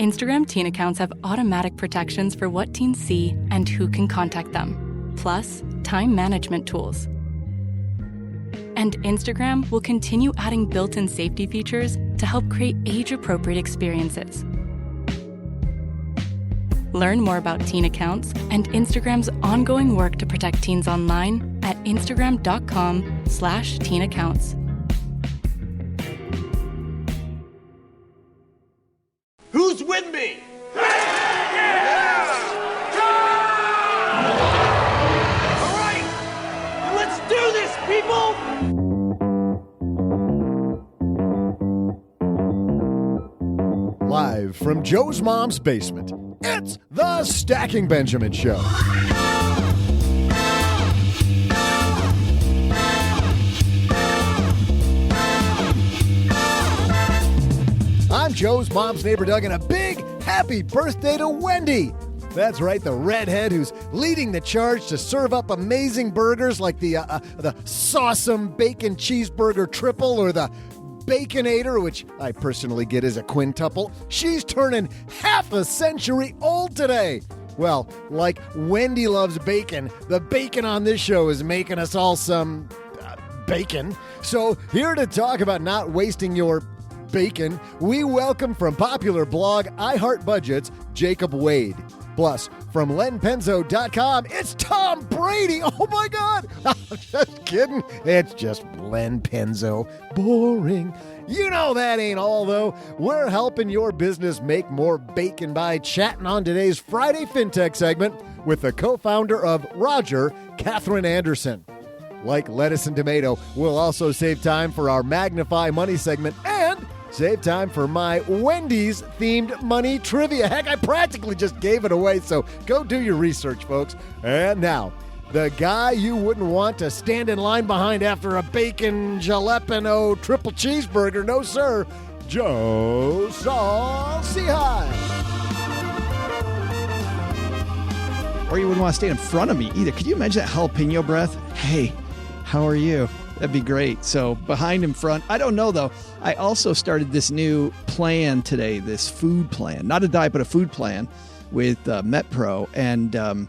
Instagram teen accounts have automatic protections for what teens see and who can contact them, plus time management tools. And Instagram will continue adding built-in safety features to help create age-appropriate experiences. Learn more about teen accounts and Instagram's ongoing work to protect teens online at instagram.com/teen accounts. Who's with me? Yeah! All right, let's do this, people! Live from Joe's mom's basement, it's the Stacking Benjamin Show. I'm Joe's mom's neighbor Doug, and a big happy birthday to Wendy. That's right, the redhead who's leading the charge to serve up amazing burgers like the Sawsome Bacon Cheeseburger Triple or the Baconator, which I personally get as a quintuple. She's turning half a century old today. Well, like Wendy loves bacon, the bacon on this show is making us all some bacon. So here to talk about not wasting your bacon, we welcome from popular blog iHeartBudgets, Jacob Wade. Plus, from lenpenzo.com, it's Tom Brady. Oh my God. I'm just kidding. It's just Len Penzo. Boring. You know that ain't all, though. We're helping your business make more bacon by chatting on today's Friday FinTech segment with the co-founder of Roger, Catherine Anderson. Like lettuce and tomato, we'll also save time for our Magnify Money segment and save time for my Wendy's-themed money trivia. Heck, I practically just gave it away, so go do your research, folks. And now, the guy you wouldn't want to stand in line behind after a bacon jalapeno triple cheeseburger. No, sir. Joe Saul-Sehy. Or you wouldn't want to stand in front of me either. Could you imagine that jalapeno breath? Hey, how are you? That'd be great. So behind in front. I don't know, though. I also started this new plan today, this food plan. Not a diet, but a food plan with MetPro. And I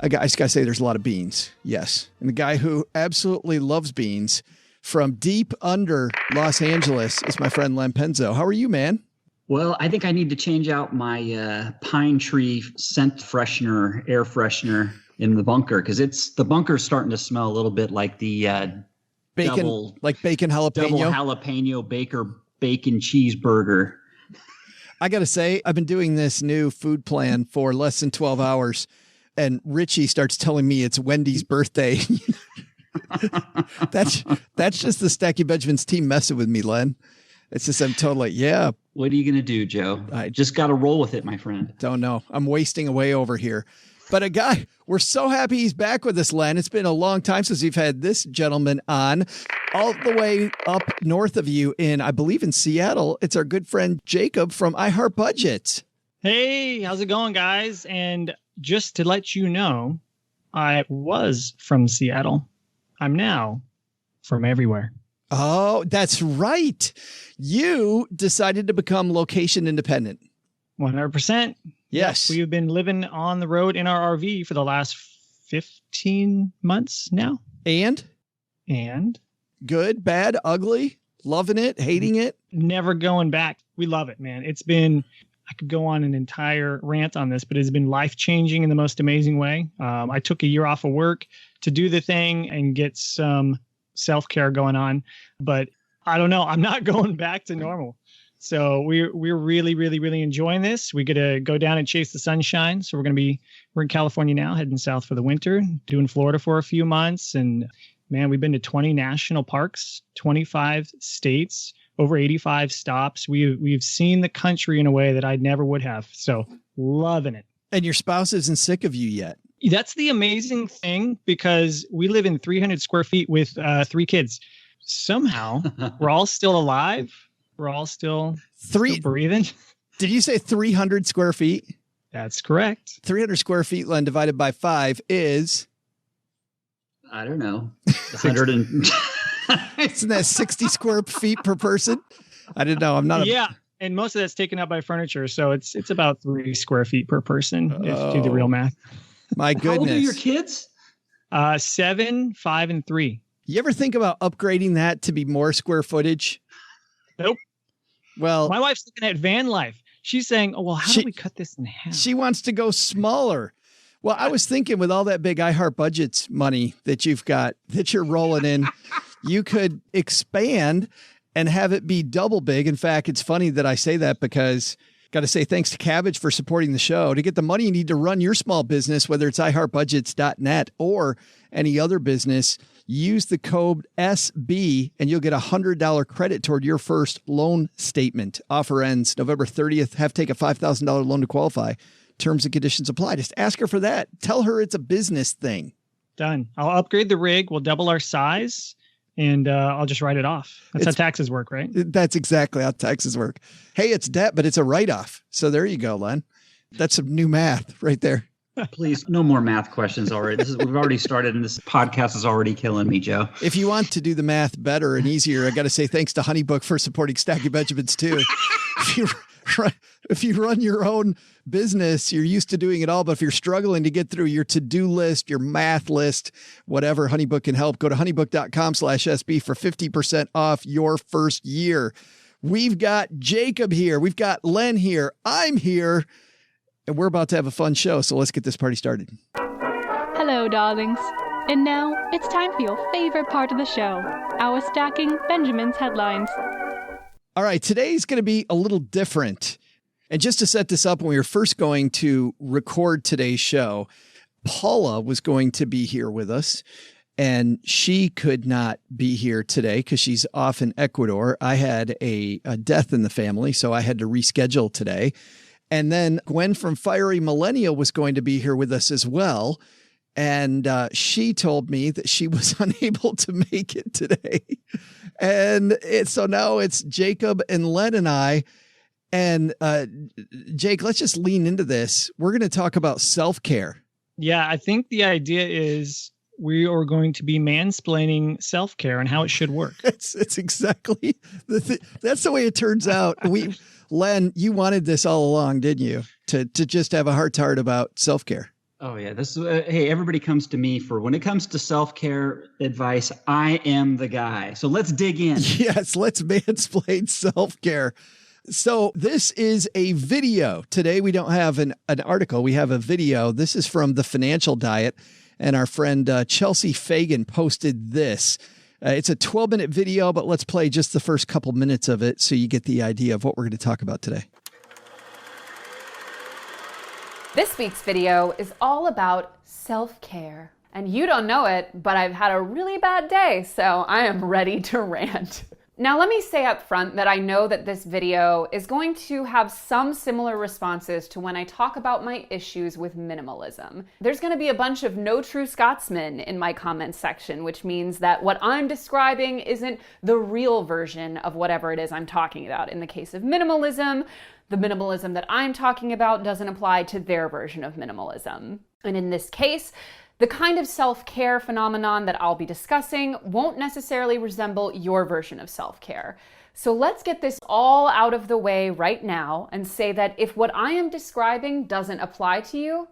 just got to say there's a lot of beans. Yes. And the guy who absolutely loves beans from deep under Los Angeles is my friend Len Penzo. How are you, man? Well, I think I need to change out my pine tree scent freshener, air freshener in the bunker because the bunker's starting to smell a little bit like the bacon, like bacon jalapeno. Double jalapeno bacon cheeseburger. I got to say, I've been doing this new food plan for less than 12 hours, and Richie starts telling me it's Wendy's birthday. That's just the Stacking Benjamin's team messing with me, Len. It's just I'm totally, yeah. What are you going to do, Joe? I just got to roll with it, my friend. Don't know. I'm wasting away over here. But a guy, we're so happy he's back with us, Len. It's been a long time since we've had this gentleman on, all the way up north of you in, I believe, in Seattle. It's our good friend Jacob from iHeartBudgets. Hey, how's it going, guys? And just to let you know, I was from Seattle. I'm now from everywhere. Oh, that's right. You decided to become location independent. 100%. Yes. We've been living on the road in our RV for the last 15 months now. And? Good, bad, ugly, loving it, hating it? Never going back. We love it, man. It's been, I could go on an entire rant on this, but it's been life-changing in the most amazing way. I took a year off of work to do the thing and get some self-care going on, but I don't know. I'm not going back to normal. So we're really, really, really enjoying this. We get to go down and chase the sunshine. So we're in California now, heading south for the winter, doing Florida for a few months. And man, we've been to 20 national parks, 25 states, over 85 stops. We've seen the country in a way that I never would have. So loving it. And your spouse isn't sick of you yet. That's the amazing thing, because we live in 300 square feet with 3 kids. Somehow we're all still alive. We're all still breathing. Did you say 300 square feet? That's correct. 300 square feet, Len, divided by 5 is? I don't know. 100 and... Isn't that 60 square feet per person? I didn't know. I'm not. Yeah. And most of that's taken up by furniture. So it's about 3 square feet per person if you do the real math. My goodness. How old are your kids? 7, 5, and 3. You ever think about upgrading that to be more square footage? Nope. Well, My wife's looking at van life. She's saying, oh, well, how do we cut this in half? she wants to go smaller. Well, I was thinking with all that big iHeart Budgets money that you've got, that you're rolling in, you could expand and have it be double big. In fact, it's funny that I say that because got to say thanks to Cabbage for supporting the show. To get the money you need to run your small business, whether it's iHeartBudgets.net or any other business, use the code SB and you'll get a $100 credit toward your first loan statement. Offer ends November 30th. Have to take a $5,000 loan to qualify. Terms and conditions apply. Just ask her for that. Tell her it's a business thing. Done. I'll upgrade the rig. We'll double our size. And I'll just write it off. That's how taxes work, right? That's exactly how taxes work. Hey, it's debt, but it's a write-off. So there you go, Len. That's some new math right there. Please, no more math questions already. We've already started, and this podcast is already killing me, Joe. If you want to do the math better and easier, I got to say thanks to Honeybook for supporting Stacking Benjamins too. If you run your own business, you're used to doing it all. But if you're struggling to get through your to-do list, your math list, whatever, Honeybook can help. Go to honeybook.com/SB for 50% off your first year. We've got Jacob here. We've got Len here. I'm here. And we're about to have a fun show. So let's get this party started. Hello, darlings. And now it's time for your favorite part of the show, our Stacking Benjamins headlines. All right, today's going to be a little different. And just to set this up, when we were first going to record today's show, Paula was going to be here with us, and she could not be here today because she's off in Ecuador. I had a death in the family, so I had to reschedule today. And then Gwen from Fiery Millennial was going to be here with us as well. And she told me that she was unable to make it today. And so now it's Jacob and Len and I. And Jake, let's just lean into this. We're going to talk about self-care. Yeah, I think the idea is we are going to be mansplaining self-care and how it should work. It's exactly that's the way it turns out. Len, you wanted this all along, didn't you? To just have a heart-to-heart about self-care. Oh, yeah. This hey, everybody comes to me for when it comes to self-care advice. I am the guy. So let's dig in. Yes, let's mansplain self-care. So this is a video. Today we don't have an article. We have a video. This is from The Financial Diet. And our friend Chelsea Fagan posted this. It's a 12-minute video, but let's play just the first couple minutes of it so you get the idea of what we're going to talk about today. This week's video is all about self-care. And you don't know it, but I've had a really bad day, so I am ready to rant. Now, let me say up front that I know that this video is going to have some similar responses to when I talk about my issues with minimalism. There's going to be a bunch of no true Scotsmen in my comments section, which means that what I'm describing isn't the real version of whatever it is I'm talking about. In the case of minimalism, the minimalism that I'm talking about doesn't apply to their version of minimalism. And in this case, the kind of self-care phenomenon that I'll be discussing won't necessarily resemble your version of self-care. So let's get this all out of the way right now and say that if what I am describing doesn't apply to you,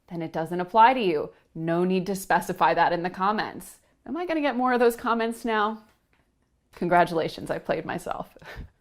then it doesn't apply to you. No need to specify that in the comments. Am I going to get more of those comments now? Congratulations, I played myself.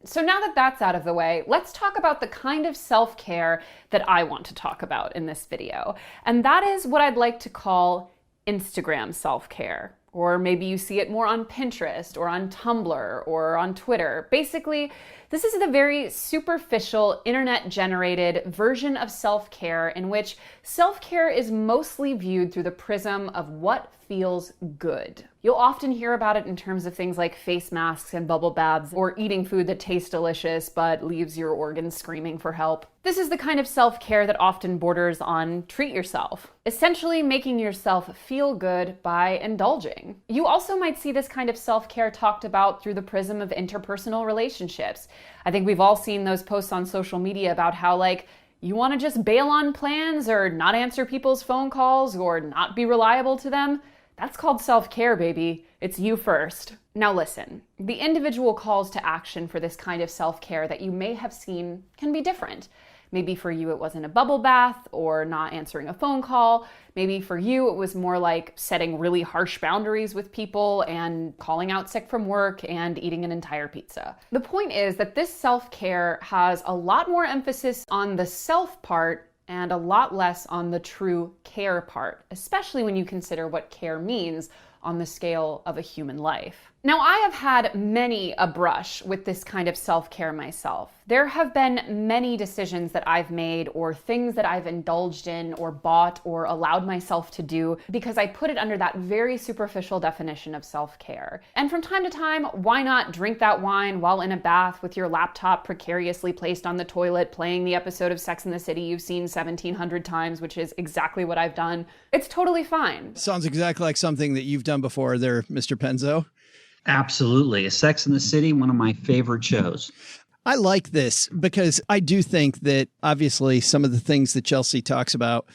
So now that that's out of the way, let's talk about the kind of self-care that I want to talk about in this video. And that is what I'd like to call Instagram self-care. Or maybe you see it more on Pinterest or on Tumblr or on Twitter. Basically, this is the very superficial internet-generated version of self-care in which self-care is mostly viewed through the prism of what feels good. You'll often hear about it in terms of things like face masks and bubble baths or eating food that tastes delicious but leaves your organs screaming for help. This is the kind of self-care that often borders on treat yourself, essentially making yourself feel good by indulging. You also might see this kind of self-care talked about through the prism of interpersonal relationships. I think we've all seen those posts on social media about how, like, you want to just bail on plans or not answer people's phone calls or not be reliable to them. That's called self-care, baby. It's you first. Now listen, the individual calls to action for this kind of self-care that you may have seen can be different. Maybe for you it wasn't a bubble bath or not answering a phone call. Maybe for you it was more like setting really harsh boundaries with people and calling out sick from work and eating an entire pizza. The point is that this self-care has a lot more emphasis on the self part and a lot less on the true care part, especially when you consider what care means on the scale of a human life. Now, I have had many a brush with this kind of self-care myself. There have been many decisions that I've made or things that I've indulged in or bought or allowed myself to do because I put it under that very superficial definition of self-care. And from time to time, why not drink that wine while in a bath with your laptop precariously placed on the toilet, playing the episode of Sex and the City you've seen 1,700 times, which is exactly what I've done. It's totally fine. Sounds exactly like something that you've done before there, Mr. Penzo. Absolutely. Sex and the City, one of my favorite shows. I like this because I do think that obviously some of the things that Chelsea talks about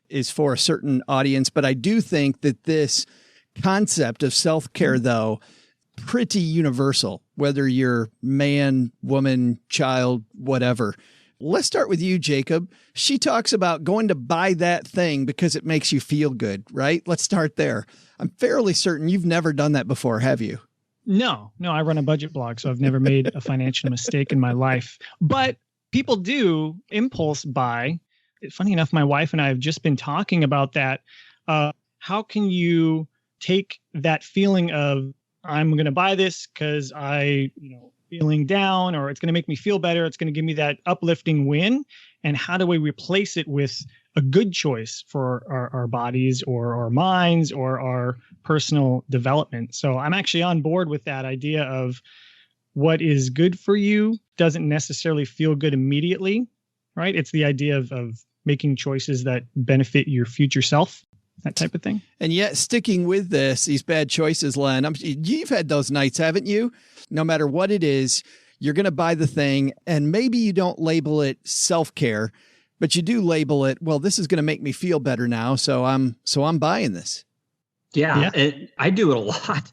is for a certain audience, but I do think that this concept of self-care, though, pretty universal, whether you're man, woman, child, whatever. Let's start with you, Jacob. She talks about going to buy that thing because it makes you feel good, right? Let's start there. I'm fairly certain you've never done that before, have you? No, I run a budget blog, so I've never made a financial mistake in my life. But people do impulse buy. Funny enough, my wife and I have just been talking about that. How can you take that feeling of I'm going to buy this because feeling down, or it's going to make me feel better, it's going to give me that uplifting win, and how do we replace it with a good choice for our bodies or our minds or our personal development? So I'm actually on board with that idea of what is good for you doesn't necessarily feel good immediately, right? It's the idea of making choices that benefit your future self, that type of thing. And yet sticking with these bad choices, Len, you've had those nights, haven't you? No matter what it is, you're going to buy the thing, and maybe you don't label it self-care, but you do label it, well, this is going to make me feel better now, so I'm buying this. Yeah. I do it a lot.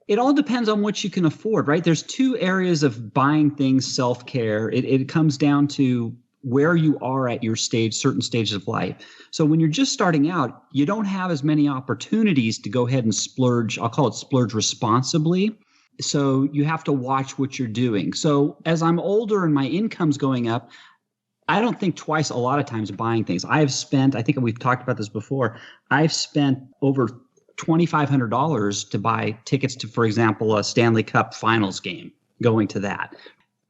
It all depends on what you can afford, right? There's two areas of buying things self-care. It comes down to where you are at your certain stages of life. So when you're just starting out, you don't have as many opportunities to go ahead and splurge. I'll call it splurge responsibly. So you have to watch what you're doing. So as I'm older and my income's going up, I don't think twice a lot of times buying things. I've spent, I think we've talked about this before, I've spent over $2,500 to buy tickets to, for example, a Stanley Cup Finals game, going to that.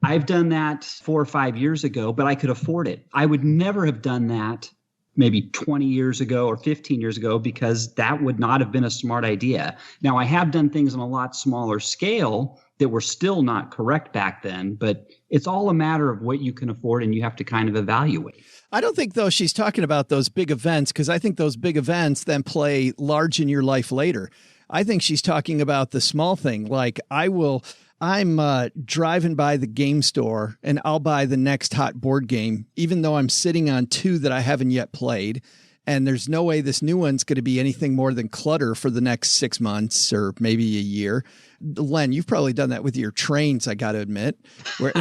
I've done that 4 or 5 years ago, but I could afford it. I would never have done that maybe 20 years ago or 15 years ago because that would not have been a smart idea. Now, I have done things on a lot smaller scale that were still not correct back then, but it's all a matter of what you can afford and you have to kind of evaluate. I don't think, though, she's talking about those big events because I think those big events then play large in your life later. I think she's talking about the small thing. Like I'm driving by the game store and I'll buy the next hot board game, even though I'm sitting on 2 that I haven't yet played. And there's no way this new one's going to be anything more than clutter for the next 6 months or maybe a year. Len, you've probably done that with your trains, I got to admit, where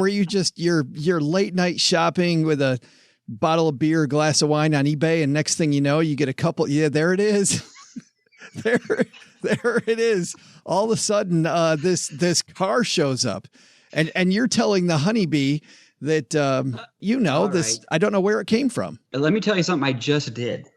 you just, you're late night shopping with a bottle of beer, a glass of wine on eBay. And next thing you know, you get a couple. Yeah, there it is. There it is. All of a sudden, this car shows up, and you're telling the honeybee that this. Right. I don't know where it came from. Let me tell you something I just did.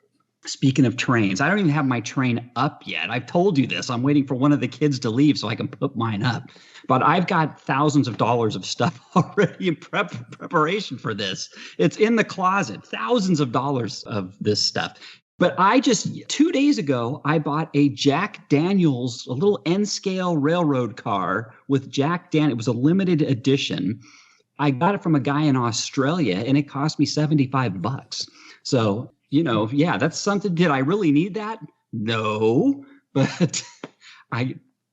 Speaking of trains, I don't even have my train up yet. I've told you this. I'm waiting for one of the kids to leave so I can put mine up. But I've got thousands of dollars of stuff already in preparation for this. It's in the closet. Thousands of dollars of this stuff. But 2 days ago, I bought a Jack Daniels, a little N-scale railroad car with Jack Daniels. It was a limited edition. I got it from a guy in Australia, and it cost me $75. So, that's something. Did I really need that? No. But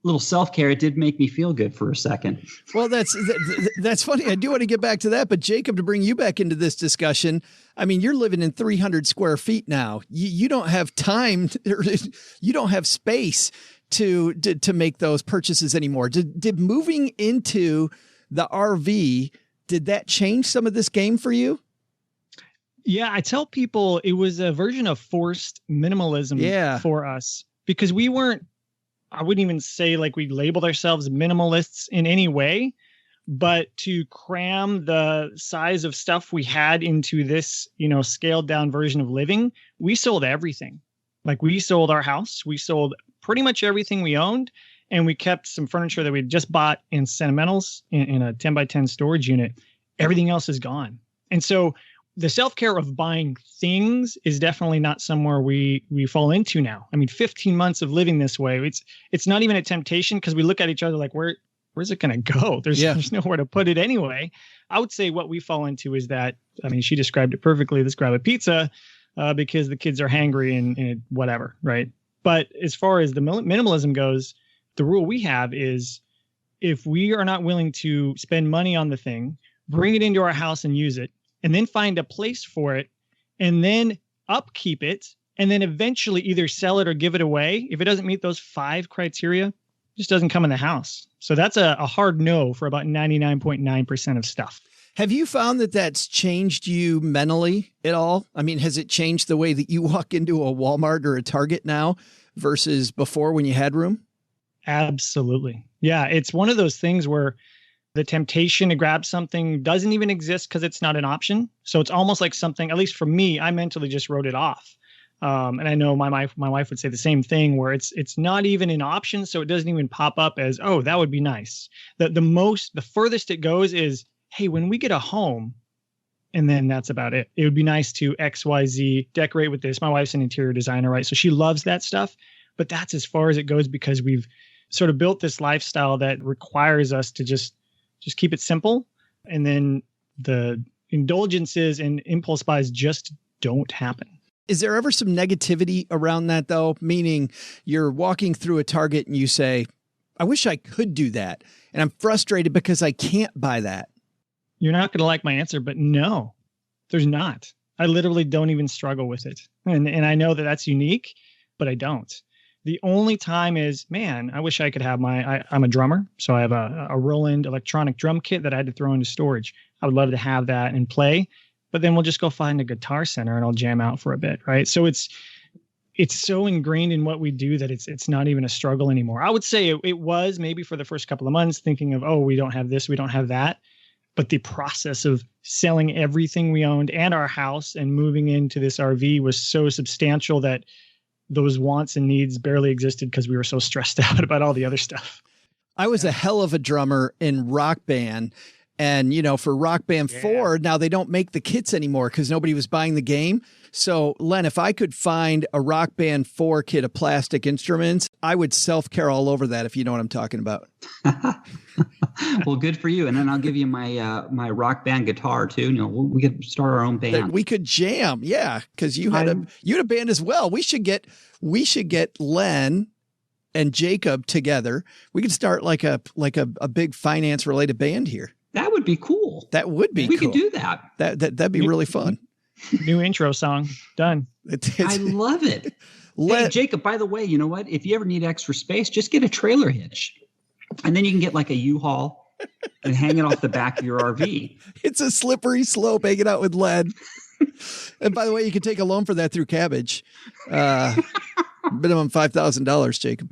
little self-care, it did make me feel good for a second. Well, that's funny. I do want to get back to that, but Jacob, to bring you back into this discussion, I mean, you're living in 300 square feet now. You don't have time, you don't have space to make those purchases anymore. Did moving into the RV, did that change some of this game for you? Yeah, I tell people it was a version of forced minimalism for us, because we weren't, I wouldn't even say like we labeled ourselves minimalists in any way, but to cram the size of stuff we had into this, scaled down version of living, we sold everything. Like we sold our house, we sold pretty much everything we owned, and we kept some furniture that we'd just bought in sentimentals in a 10 by 10 storage unit. Everything else is gone. And so the self-care of buying things is definitely not somewhere we fall into now. I mean, 15 months of living this way, it's not even a temptation, because we look at each other like, where's it going to go? There's nowhere to put it anyway. I would say what we fall into is that, I mean, she described it perfectly. Let's grab a pizza because the kids are hangry and whatever, right? But as far as the minimalism goes, the rule we have is if we are not willing to spend money on the thing, bring it into our house and use it, and then find a place for it, and then upkeep it, and then eventually either sell it or give it away. If it doesn't meet those 5 criteria, it just doesn't come in the house. So that's a hard no for about 99.9% of stuff. Have you found that that's changed you mentally at all? I mean, has it changed the way that you walk into a Walmart or a Target now versus before when you had room? Absolutely. Yeah, it's one of those things where the temptation to grab something doesn't even exist because it's not an option. So it's almost like something, at least for me, I mentally just wrote it off. And I know my wife would say the same thing, where it's not even an option. So it doesn't even pop up as, oh, that would be nice. The furthest it goes is, hey, when we get a home, and then that's about it. It would be nice to XYZ, decorate with this. My wife's an interior designer, right? So she loves that stuff, but that's as far as it goes, because we've sort of built this lifestyle that requires us to just keep it simple. And then the indulgences and impulse buys just don't happen. Is there ever some negativity around that, though? Meaning you're walking through a Target and you say, I wish I could do that, and I'm frustrated because I can't buy that. You're not going to like my answer, but no, there's not. I literally don't even struggle with it. And I know that that's unique, but I don't. The only time is, man, I wish I could have I'm a drummer. So I have a Roland electronic drum kit that I had to throw into storage. I would love to have that and play, but then we'll just go find a Guitar Center and I'll jam out for a bit, right? So it's so ingrained in what we do that it's not even a struggle anymore. I would say it was maybe for the first couple of months, thinking of, oh, we don't have this, we don't have that. But the process of selling everything we owned and our house and moving into this RV was so substantial that those wants and needs barely existed because we were so stressed out about all the other stuff. I was a hell of a drummer in Rock Band. And, for Rock Band 4, now they don't make the kits anymore because nobody was buying the game. So, Len, if I could find a Rock Band 4 kit of plastic instruments, I would self-care all over that, if you know what I'm talking about. Well, good for you. And then I'll give you my my Rock Band guitar, too. We could start our own band. We could jam, yeah, because you had a band as well. We should get Len and Jacob together. We could start like a big finance-related band here. That would be cool. That would be We cool. could do that. That'd be really fun. New intro song. Done. I love it. Hey, Jacob, by the way, you know what? If you ever need extra space, just get a trailer hitch. And then you can get like a U-Haul and hang it off the back of your RV. It's a slippery slope hanging out with lead. And by the way, you can take a loan for that through Cabbage. Minimum $5,000, Jacob.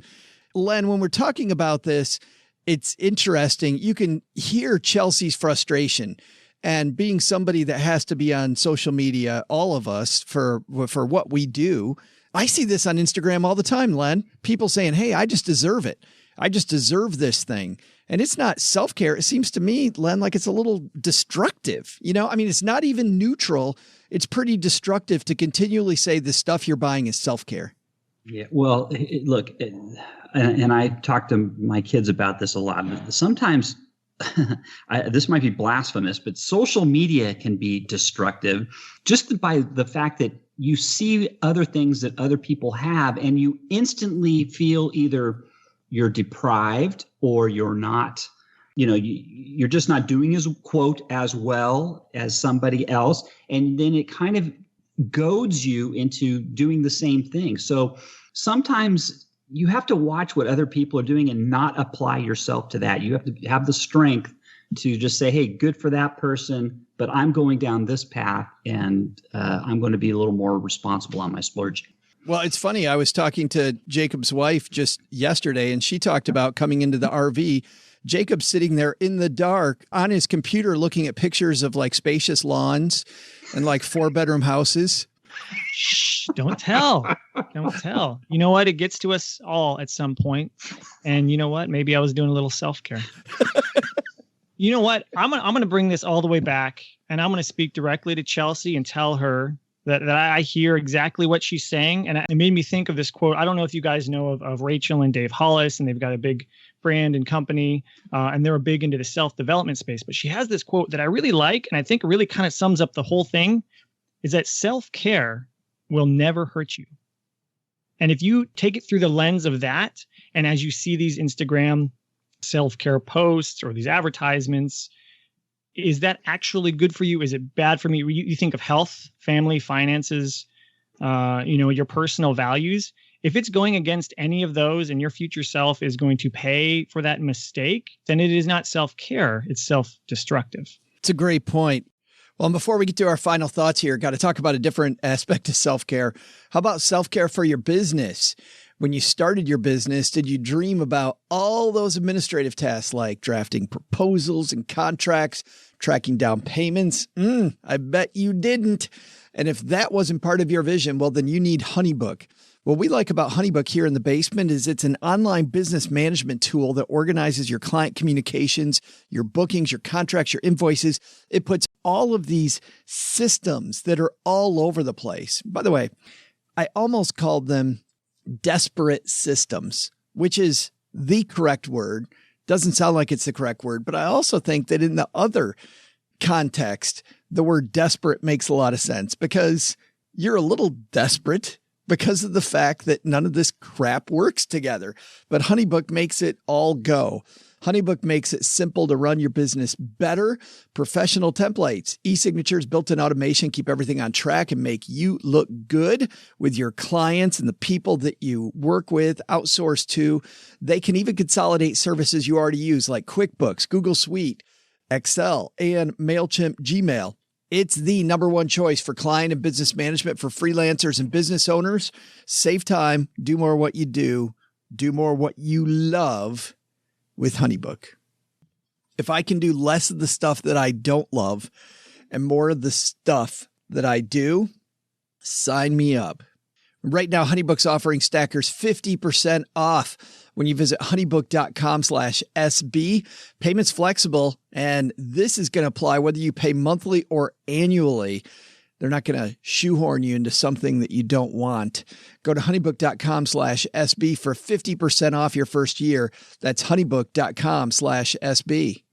Len, when we're talking about this, it's interesting. You can hear Chelsea's frustration, and being somebody that has to be on social media, all of us, for what we do. I see this on Instagram all the time, Len. People saying, hey, I just deserve it. I just deserve this thing. And it's not self-care. It seems to me, Len, like it's a little destructive. It's not even neutral. It's pretty destructive to continually say the stuff you're buying is self-care. Yeah. Well, look, and I talk to my kids about this a lot. Sometimes this might be blasphemous, but social media can be destructive just by the fact that you see other things that other people have and you instantly feel either you're deprived or you're not, you're just not doing as quote as well as somebody else. And then it kind of goads you into doing the same thing. So sometimes you have to watch what other people are doing and not apply yourself to that. You have to have the strength to just say, hey, good for that person, but I'm going down this path and I'm going to be a little more responsible on my splurging. Well, it's funny. I was talking to Jacob's wife just yesterday, and she talked about coming into the RV. Jacob sitting there in the dark on his computer looking at pictures of like spacious lawns and like 4-bedroom houses. Shh, don't tell. Don't tell. You know what? It gets to us all at some point. And you know what? Maybe I was doing a little self-care. You know what? I'm going to bring this all the way back, and I'm going to speak directly to Chelsea and tell her that I hear exactly what she's saying. And it made me think of this quote. I don't know if you guys know of Rachel and Dave Hollis, and they've got a big brand and company, and they're big into the self-development space. But she has this quote that I really like, and I think really kind of sums up the whole thing, is that self-care will never hurt you. And if you take it through the lens of that, and as you see these Instagram self-care posts or these advertisements, is that actually good for you? Is it bad for me? You think of health, family, finances, your personal values. If it's going against any of those and your future self is going to pay for that mistake, then it is not self-care. It's self-destructive. It's a great point. Well, and before we get to our final thoughts here, got to talk about a different aspect of self-care. How about self-care for your business? When you started your business, did you dream about all those administrative tasks like drafting proposals and contracts, tracking down payments? I bet you didn't. And if that wasn't part of your vision, well, then you need HoneyBook. What we like about HoneyBook here in the basement is it's an online business management tool that organizes your client communications, your bookings, your contracts, your invoices. It puts all of these systems that are all over the place. By the way, I almost called them desperate systems, which is the correct word. Doesn't sound like it's the correct word, but I also think that in the other context, the word desperate makes a lot of sense because you're a little desperate because of the fact that none of this crap works together. But HoneyBook makes it all go. HoneyBook makes it simple to run your business better. Professional templates, e-signatures, built-in automation, keep everything on track and make you look good with your clients and the people that you work with, outsource to. They can even consolidate services you already use like QuickBooks, Google Suite, Excel, and MailChimp Gmail. It's the number one choice for client and business management for freelancers and business owners. Save time, do more what you do more what you love with HoneyBook. If I can do less of the stuff that I don't love and more of the stuff that I do, sign me up. Right now, HoneyBook's offering stackers 50% off when you visit honeybook.com/SB. Payment's flexible, and this is going to apply whether you pay monthly or annually. They're not going to shoehorn you into something that you don't want. Go to honeybook.com/SB for 50% off your first year. That's honeybook.com/SB.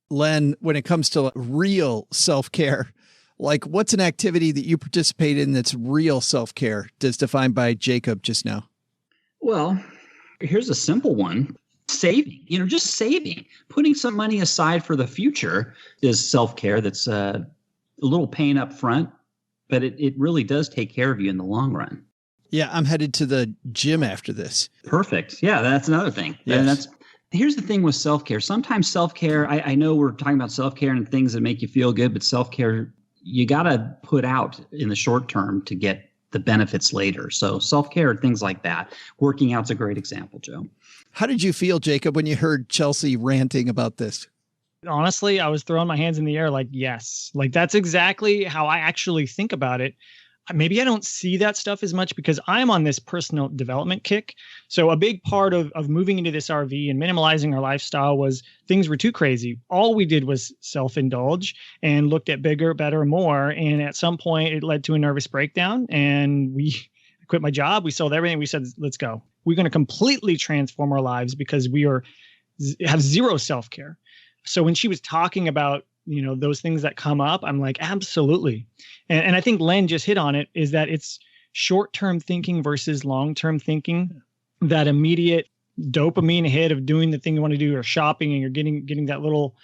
Len, when it comes to real self-care, like what's an activity that you participate in that's real self-care, as defined by Jacob just now? Well, here's a simple one. Saving, just saving, putting some money aside for the future is self-care. That's a little pain up front, but it really does take care of you in the long run. Yeah, I'm headed to the gym after this. Perfect. Yeah, that's another thing. Yes. And here's the thing with self-care. Sometimes self-care, I know we're talking about self-care and things that make you feel good, but self-care, you got to put out in the short term to get the benefits later. So self-care, things like that. Working out's a great example, Joe. How did you feel, Jacob, when you heard Chelsea ranting about this? Honestly, I was throwing my hands in the air like, yes, like that's exactly how I actually think about it. Maybe I don't see that stuff as much because I'm on this personal development kick. So a big part of moving into this RV and minimalizing our lifestyle was things were too crazy. All we did was self-indulge and looked at bigger, better, more. And at some point it led to a nervous breakdown and I quit my job. We sold everything. We said, let's go. We're going to completely transform our lives because we have zero self-care. So when she was talking about, those things that come up, I'm like, absolutely. And I think Len just hit on it, is that it's short-term thinking versus long-term thinking. That immediate dopamine hit of doing the thing you want to do, or shopping, and you're getting that little,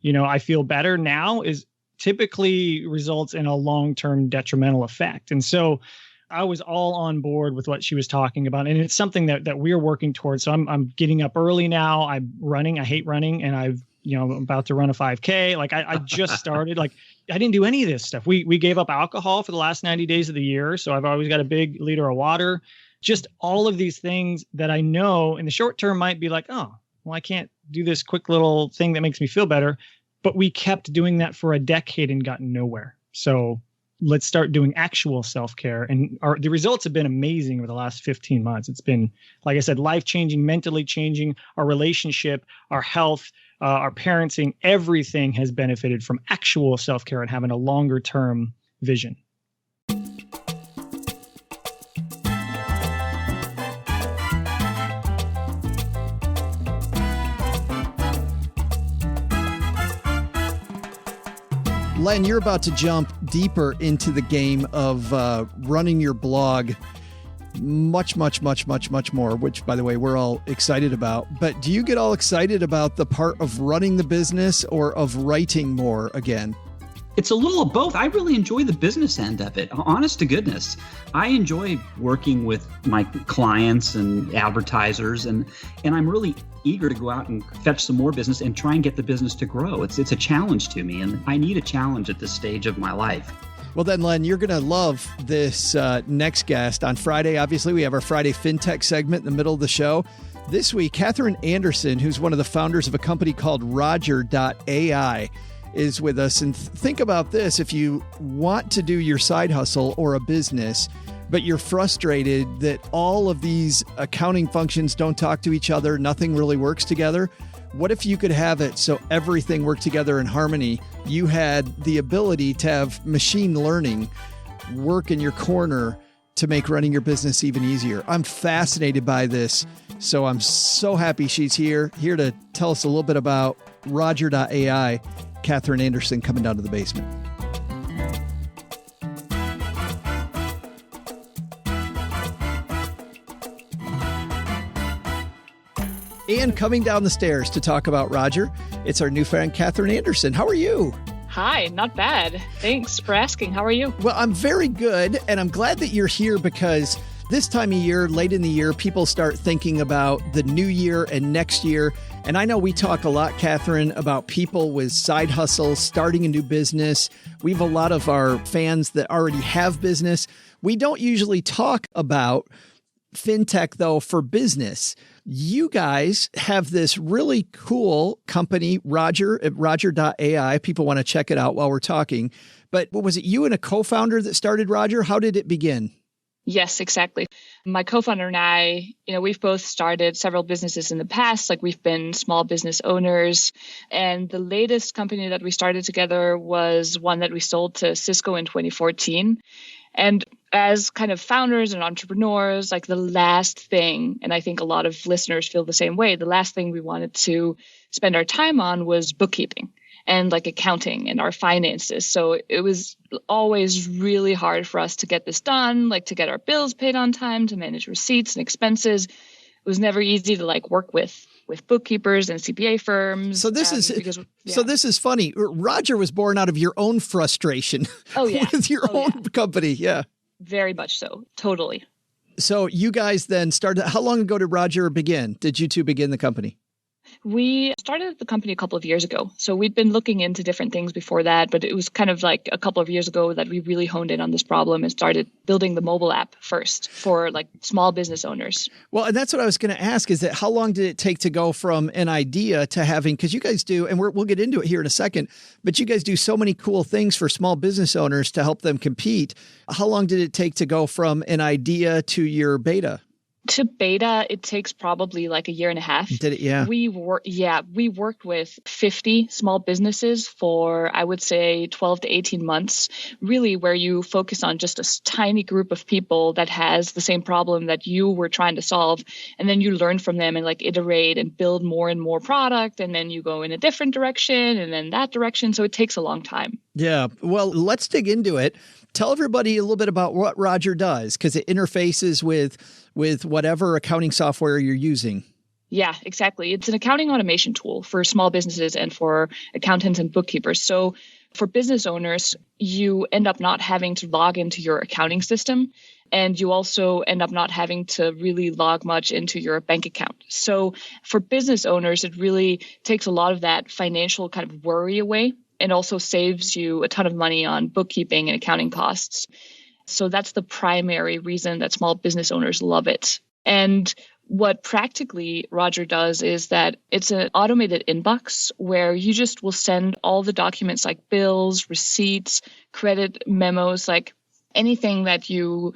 I feel better now, is typically results in a long-term detrimental effect. And so I was all on board with what she was talking about. And it's something that we're working towards. So I'm getting up early now. I'm running. I hate running. And I'm about to run a 5K. Like I just started. Like I didn't do any of this stuff. We gave up alcohol for the last 90 days of the year. So I've always got a big liter of water. Just all of these things that I know in the short term might be like, oh, well, I can't do this quick little thing that makes me feel better. But we kept doing that for a decade and gotten nowhere. So let's start doing actual self-care. And the results have been amazing over the last 15 months. It's been, like I said, life-changing, mentally changing, our relationship, our health, our parenting, everything has benefited from actual self-care and having a longer-term vision. Len, you're about to jump deeper into the game of running your blog much more, which, by the way, we're all excited about. But do you get all excited about the part of running the business or of writing more again? It's a little of both. I really enjoy the business end of it. Honest to goodness. I enjoy working with my clients and advertisers, and I'm really eager to go out and fetch some more business and try and get the business to grow. It's a challenge to me, and I need a challenge at this stage of my life. Well, then, Len, you're going to love this next guest. On Friday, obviously, we have our Friday FinTech segment in the middle of the show. This week, Catherine Anderson, who's one of the founders of a company called Roger.ai, is with us. And think about this. If you want to do your side hustle or a business, but you're frustrated that all of these accounting functions don't talk to each other, nothing really works together, what if you could have it so everything worked together in harmony? You had the ability to have machine learning work in your corner to make running your business even easier. I'm fascinated by this. So I'm so happy she's here to tell us a little bit about Roger.ai. Catherine Anderson coming down to the basement. And coming down the stairs to talk about Roger, it's our new friend, Catherine Anderson. How are you? Hi, not bad. Thanks for asking. How are you? Well, I'm very good, and I'm glad that you're here because this time of year, late in the year, people start thinking about the new year and next year. And I know we talk a lot, Catherine, about people with side hustles, starting a new business. We have a lot of our fans that already have business. We don't usually talk about fintech, though, for business. You guys have this really cool company, Roger.ai. People want to check it out while we're talking. But was it you and a co-founder that started Roger? How did it begin? Yes, exactly. My co-founder and I, we've both started several businesses in the past. Like we've been small business owners. And the latest company that we started together was one that we sold to Cisco in 2014. And as kind of founders and entrepreneurs, like the last thing, and I think a lot of listeners feel the same way, the last thing we wanted to spend our time on was bookkeeping and like accounting and our finances. So it was always really hard for us to get this done, like to get our bills paid on time, to manage receipts and expenses. It was never easy to like work with bookkeepers and CPA firms. So this is funny. Roger was born out of your own frustration with your own company. Yeah. Very much so. Totally. So you guys then started, how long ago did Roger begin? Did you two begin the company? We started the company a couple of years ago. So we'd been looking into different things before that, but it was kind of like a couple of years ago that we really honed in on this problem and started building the mobile app first for like small business owners. Well, and that's what I was going to ask is that how long did it take to go from an idea to having, because you guys do, and we'll get into it here in a second, but you guys do so many cool things for small business owners to help them compete. How long did it take to go from an idea to your beta? To beta, it takes probably like a year and a half. Did it? Yeah. We worked with 50 small businesses for, I would say, 12 to 18 months, really where you focus on just a tiny group of people that has the same problem that you were trying to solve. And then you learn from them and like iterate and build more and more product. And then you go in a different direction and then that direction. So it takes a long time. Yeah. Well, let's dig into it. Tell everybody a little bit about what Roger does, because it interfaces with whatever accounting software you're using. Yeah, exactly. It's an accounting automation tool for small businesses and for accountants and bookkeepers. So for business owners, you end up not having to log into your accounting system, and you also end up not having to really log much into your bank account. So for business owners, it really takes a lot of that financial kind of worry away, and also saves you a ton of money on bookkeeping and accounting costs. So that's the primary reason that small business owners love it. And what practically Roger does is that it's an automated inbox where you just will send all the documents like bills, receipts, credit memos, like anything that you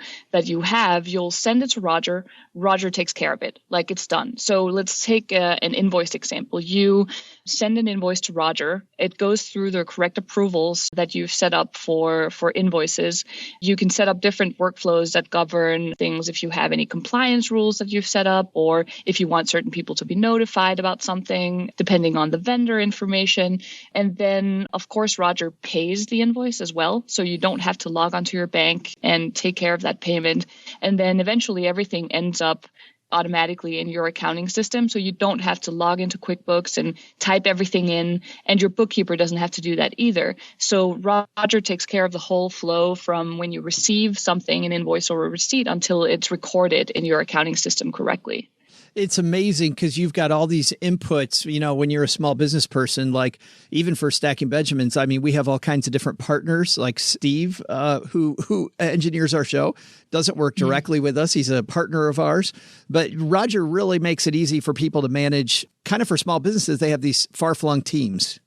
have, you'll send it to Roger. Roger takes care of it. Like, it's done. So let's take an invoice example. You send an invoice to Roger. It goes through the correct approvals that you've set up for invoices. You can set up different workflows that govern things if you have any compliance rules that you've set up, or if you want certain people to be notified about something, depending on the vendor information. And then, of course, Roger pays the invoice as well. So you don't have to log onto your bank and take care of that payment. And then eventually everything ends up automatically in your accounting system. So you don't have to log into QuickBooks and type everything in, and your bookkeeper doesn't have to do that either. So Roger takes care of the whole flow from when you receive something, an invoice or a receipt, until it's recorded in your accounting system correctly. It's amazing because you've got all these inputs, when you're a small business person, like even for Stacking Benjamins, I mean, we have all kinds of different partners, like Steve, who engineers our show, doesn't work directly with us. He's a partner of ours, but Roger really makes it easy for people to manage. Kind of for small businesses, they have these far-flung teams.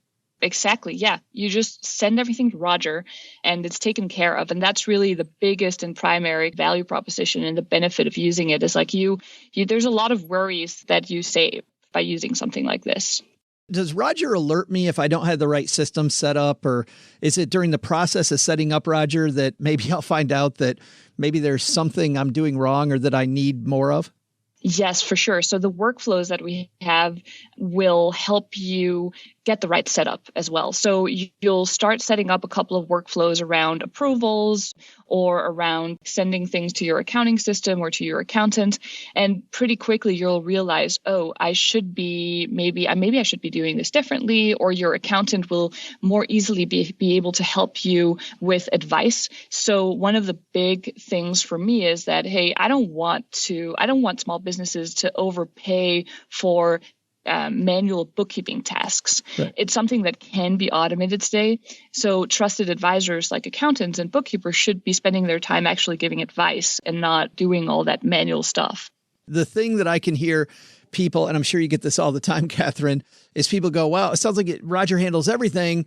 Exactly. Yeah. You just send everything to Roger and it's taken care of. And that's really the biggest and primary value proposition, and the benefit of using it is like there's a lot of worries that you save by using something like this. Does Roger alert me if I don't have the right system set up, or is it during the process of setting up Roger that maybe I'll find out that maybe there's something I'm doing wrong or that I need more of? Yes, for sure. So the workflows that we have will help you get the right setup as well. So you'll start setting up a couple of workflows around approvals or around sending things to your accounting system or to your accountant. And pretty quickly you'll realize, maybe I should be doing this differently, or your accountant will more easily be able to help you with advice. So one of the big things for me is that, hey, I don't want small businesses to overpay for manual bookkeeping tasks. Right. It's something that can be automated today. So trusted advisors like accountants and bookkeepers should be spending their time actually giving advice and not doing all that manual stuff. The thing that I can hear people, and I'm sure you get this all the time, Catherine, is people go, wow, it sounds like Roger handles everything.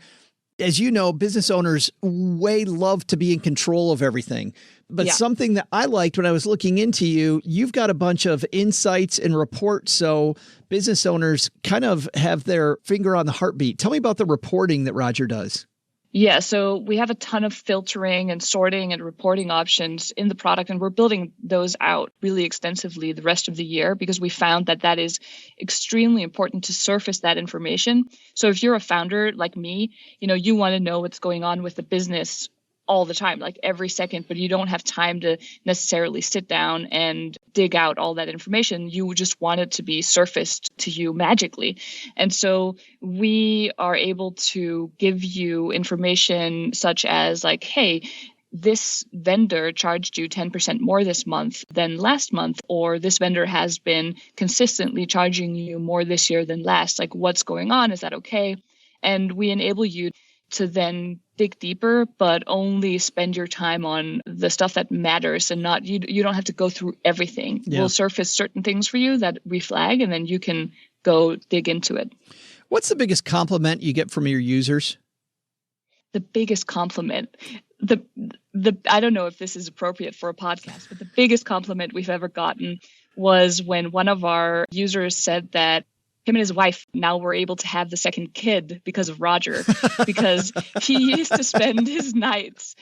As you know, business owners love to be in control of everything. But something that I liked when I was looking into you've got a bunch of insights and reports. So business owners kind of have their finger on the heartbeat. Tell me about the reporting that Roger does. Yeah, so we have a ton of filtering and sorting and reporting options in the product, and we're building those out really extensively the rest of the year because we found that is extremely important to surface that information. So if you're a founder like me, you want to know what's going on with the business all the time, like every second, but you don't have time to necessarily sit down and dig out all that information. You just want it to be surfaced to you magically. And so we are able to give you information such as like, hey, this vendor charged you 10% more this month than last month, or this vendor has been consistently charging you more this year than last. Like, what's going on? Is that okay? And we enable you to then dig deeper, but only spend your time on the stuff that matters, and not you don't have to go through everything. Yeah. We'll surface certain things for you that we flag, and then you can go dig into it. What's the biggest compliment you get from your users? The biggest compliment. I don't know if this is appropriate for a podcast, but the biggest compliment we've ever gotten was when one of our users said that him and his wife now were able to have the second kid because of Roger, because he used to spend his nights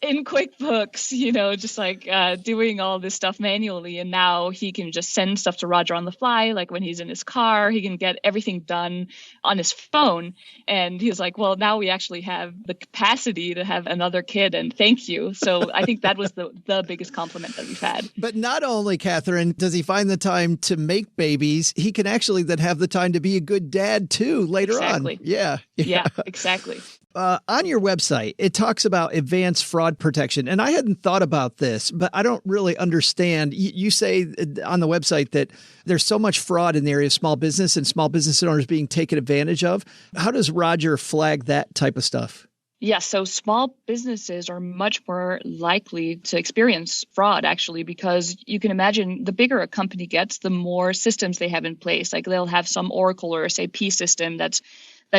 in QuickBooks, just like doing all this stuff manually. And now he can just send stuff to Roger on the fly. Like when he's in his car, he can get everything done on his phone. And he's like, well, now we actually have the capacity to have another kid, and thank you. So I think that was the biggest compliment that we've had. But not only, Catherine, does he find the time to make babies, he can actually then have the time to be a good dad too later on. Yeah, exactly. On your website, it talks about advanced fraud protection. And I hadn't thought about this, but I don't really understand. You say on the website that there's so much fraud in the area of small business and small business owners being taken advantage of. How does Roger flag that type of stuff? Yeah, so small businesses are much more likely to experience fraud, actually, because you can imagine the bigger a company gets, the more systems they have in place. Like they'll have some Oracle or SAP system that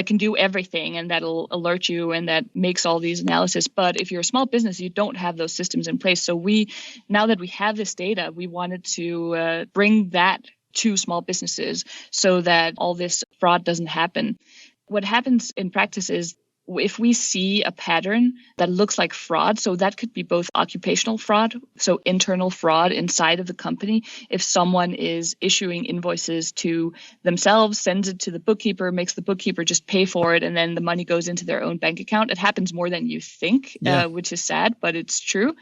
can do everything and that'll alert you and that makes all these analysis. But if you're a small business, you don't have those systems in place. So now that we have this data, we wanted to bring that to small businesses so that all this fraud doesn't happen. What happens in practice is if we see a pattern that looks like fraud, so that could be both occupational fraud, so internal fraud inside of the company. If someone is issuing invoices to themselves, sends it to the bookkeeper, makes the bookkeeper just pay for it, and then the money goes into their own bank account. It happens more than you think, which is sad, but it's true.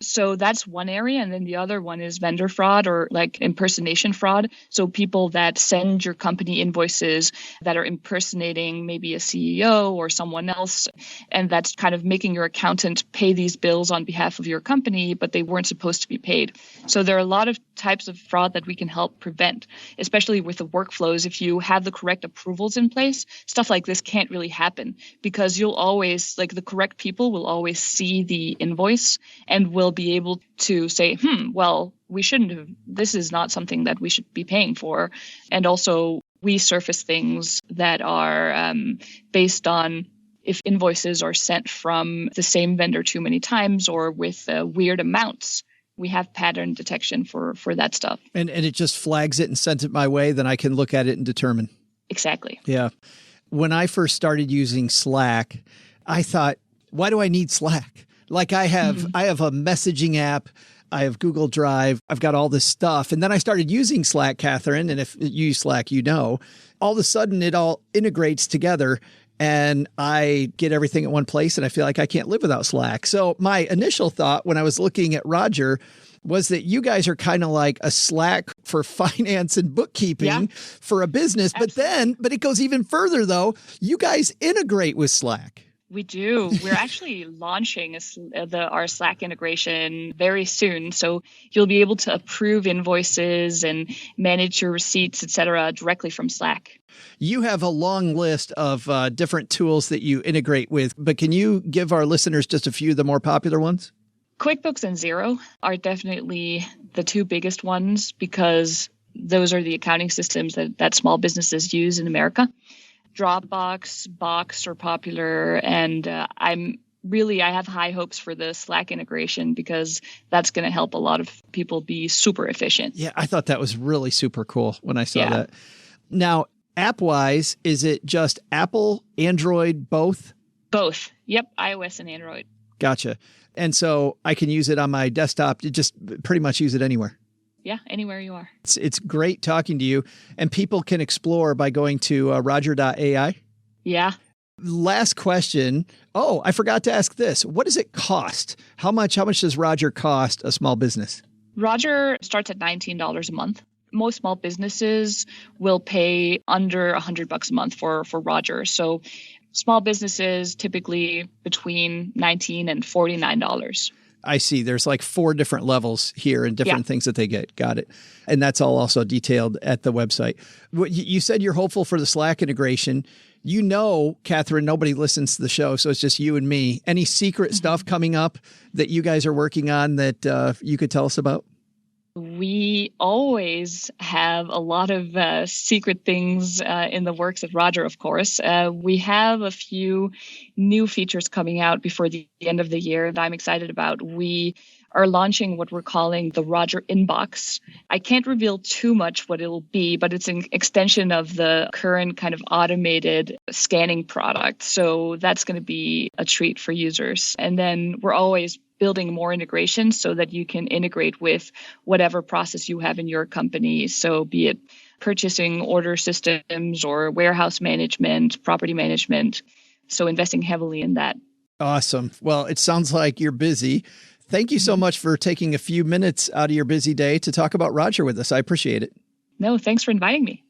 So that's one area. And then the other one is vendor fraud or like impersonation fraud. So people that send your company invoices that are impersonating maybe a CEO or someone else, and that's kind of making your accountant pay these bills on behalf of your company, but they weren't supposed to be paid. So there are a lot of types of fraud that we can help prevent, especially with the workflows. If you have the correct approvals in place, stuff like this can't really happen because you'll always, like the correct people will always see the invoice and will be able to say, well, we shouldn't have, this is not something that we should be paying for. And also we surface things that are based on if invoices are sent from the same vendor too many times or with weird amounts. We have pattern detection for that stuff. And it just flags it and sends it my way, then I can look at it and determine. Exactly. Yeah. When I first started using Slack, I thought, why do I need Slack? Like I have a messaging app, I have Google Drive, I've got all this stuff. And then I started using Slack, Catherine, and if you use Slack, all of a sudden it all integrates together and I get everything at one place and I feel like I can't live without Slack. So my initial thought when I was looking at Roger was that you guys are kind of like a Slack for finance and bookkeeping for a business. Absolutely. But it goes even further though. You guys integrate with Slack. We do. We're actually launching our Slack integration very soon. So you'll be able to approve invoices and manage your receipts, et cetera, directly from Slack. You have a long list of different tools that you integrate with, but can you give our listeners just a few of the more popular ones? QuickBooks and Xero are definitely the two biggest ones because those are the accounting systems that small businesses use in America. Dropbox, Box are popular, and I have high hopes for the Slack integration because that's going to help a lot of people be super efficient. Yeah, I thought that was really super cool when I saw that. Now, app-wise, is it just Apple, Android, both? Both. Yep, iOS and Android. Gotcha. And so I can use it on my desktop, just pretty much use it anywhere. Yeah, anywhere you are. It's great talking to you. And people can explore by going to Roger.ai. Yeah. Last question. Oh, I forgot to ask this. What does it cost? How much does Roger cost a small business? Roger starts at $19 a month. Most small businesses will pay under $100 a month for Roger. So small businesses typically between $19 and $49. I see. There's like 4 different levels here and different things that they get. Got it. And that's all also detailed at the website. You said you're hopeful for the Slack integration. Catherine, nobody listens to the show, so it's just you and me. Any secret stuff coming up that you guys are working on that you could tell us about? We always have a lot of secret things in the works at Roger, of course. We have a few new features coming out before the end of the year that I'm excited about. We are launching what we're calling the Roger Inbox. I can't reveal too much what it'll be, but it's an extension of the current kind of automated scanning product. So that's going to be a treat for users. And then we're always building more integrations so that you can integrate with whatever process you have in your company. So be it purchasing order systems or warehouse management, property management. So investing heavily in that. Awesome. Well, it sounds like you're busy. Thank you so much for taking a few minutes out of your busy day to talk about Roger with us. I appreciate it. No, thanks for inviting me.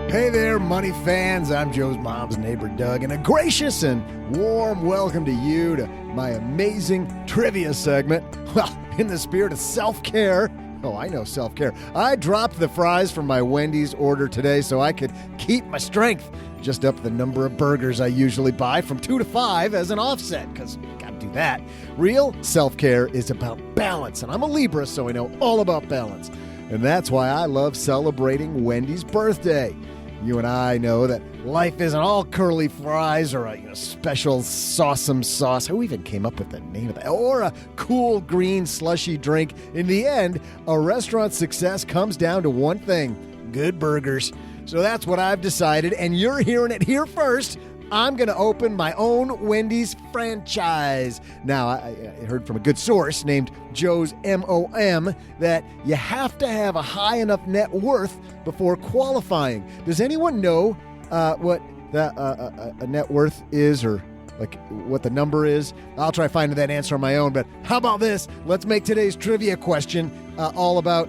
Hey there, money fans. I'm Joe's mom's neighbor, Doug, and a gracious and warm welcome to you to my amazing trivia segment. Well, in the spirit of self-care, I know self-care, I dropped the fries from my Wendy's order today so I could keep my strength. Just up the number of burgers I usually buy from 2 to 5 as an offset, because you got to do that. Real self-care is about balance, and I'm a Libra, so I know all about balance. And that's why I love celebrating Wendy's birthday. You and I know that life isn't all curly fries or a special sauceum sauce. Who even came up with the name of that? Or a cool green slushy drink. In the end, a restaurant's success comes down to one thing: good burgers. So that's what I've decided, and you're hearing it here first. I'm going to open my own Wendy's franchise. Now, I heard from a good source named Joe's MOM that you have to have a high enough net worth before qualifying. Does anyone know what a net worth is, or like what the number is? I'll try finding that answer on my own, but how about this? Let's make today's trivia question all about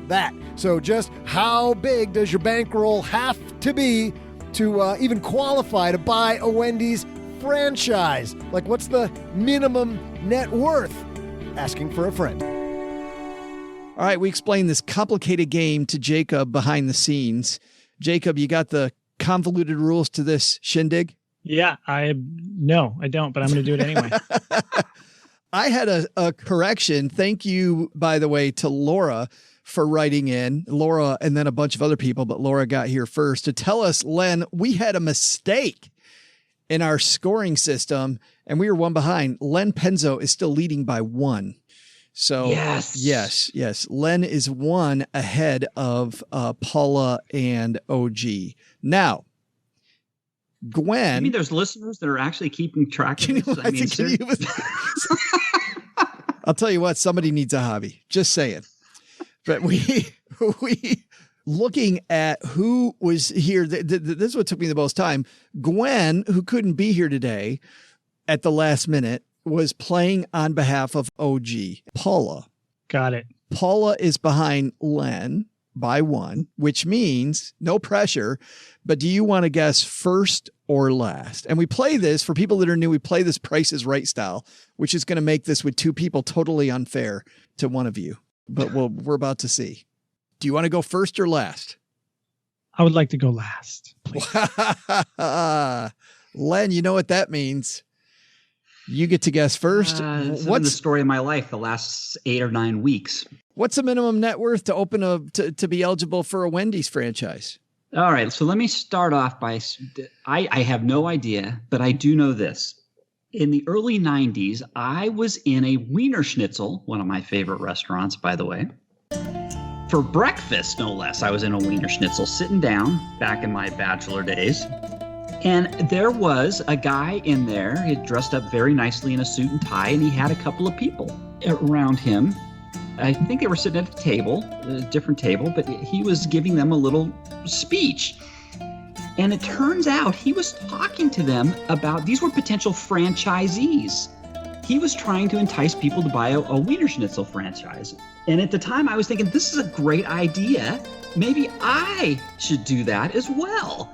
that. So just how big does your bankroll have to be to even qualify to buy a Wendy's franchise? Like, what's the minimum net worth? Asking for a friend. All right, we explained this complicated game to Jacob behind the scenes. Jacob, you got the convoluted rules to this shindig? Yeah, no, I don't, but I'm going to do it anyway. I had a correction. Thank you, by the way, to Laura for writing in. Laura and then a bunch of other people, but Laura got here first to tell us, Len, we had a mistake in our scoring system and we were one behind. Len Penzo is still leading by 1. So yes. Len is 1 ahead of Paula and OG. Now, Gwen. You mean there's listeners that are actually keeping track of this? I'll tell you what, somebody needs a hobby. Just saying. But we looking at who was here. This is what took me the most time. Gwen, who couldn't be here today at the last minute, was playing on behalf of OG. Paula. Got it. Paula is behind Len by 1, which means no pressure. But do you want to guess first or last? And we play this, for people that are new, we play this Price is Right style, which is going to make this with 2 people totally unfair to one of you. But we're about to see. Do you want to go first or last? I would like to go last, please. Len, you know what that means. You get to guess first. What's the story of my life the last 8 or 9 weeks? What's the minimum net worth to open to be eligible for a Wendy's franchise? All right. So let me start off by, I have no idea, but I do know this. In the early 90s, I was in a Wiener Schnitzel, one of my favorite restaurants, by the way. For breakfast, no less, I was in a Wiener Schnitzel sitting down back in my bachelor days. And there was a guy in there. He dressed up very nicely in a suit and tie, and he had a couple of people around him. I think they were sitting at a different table, but he was giving them a little speech. And it turns out he was talking to them about, these were potential franchisees. He was trying to entice people to buy a Wiener Schnitzel franchise. And at the time I was thinking, this is a great idea. Maybe I should do that as well.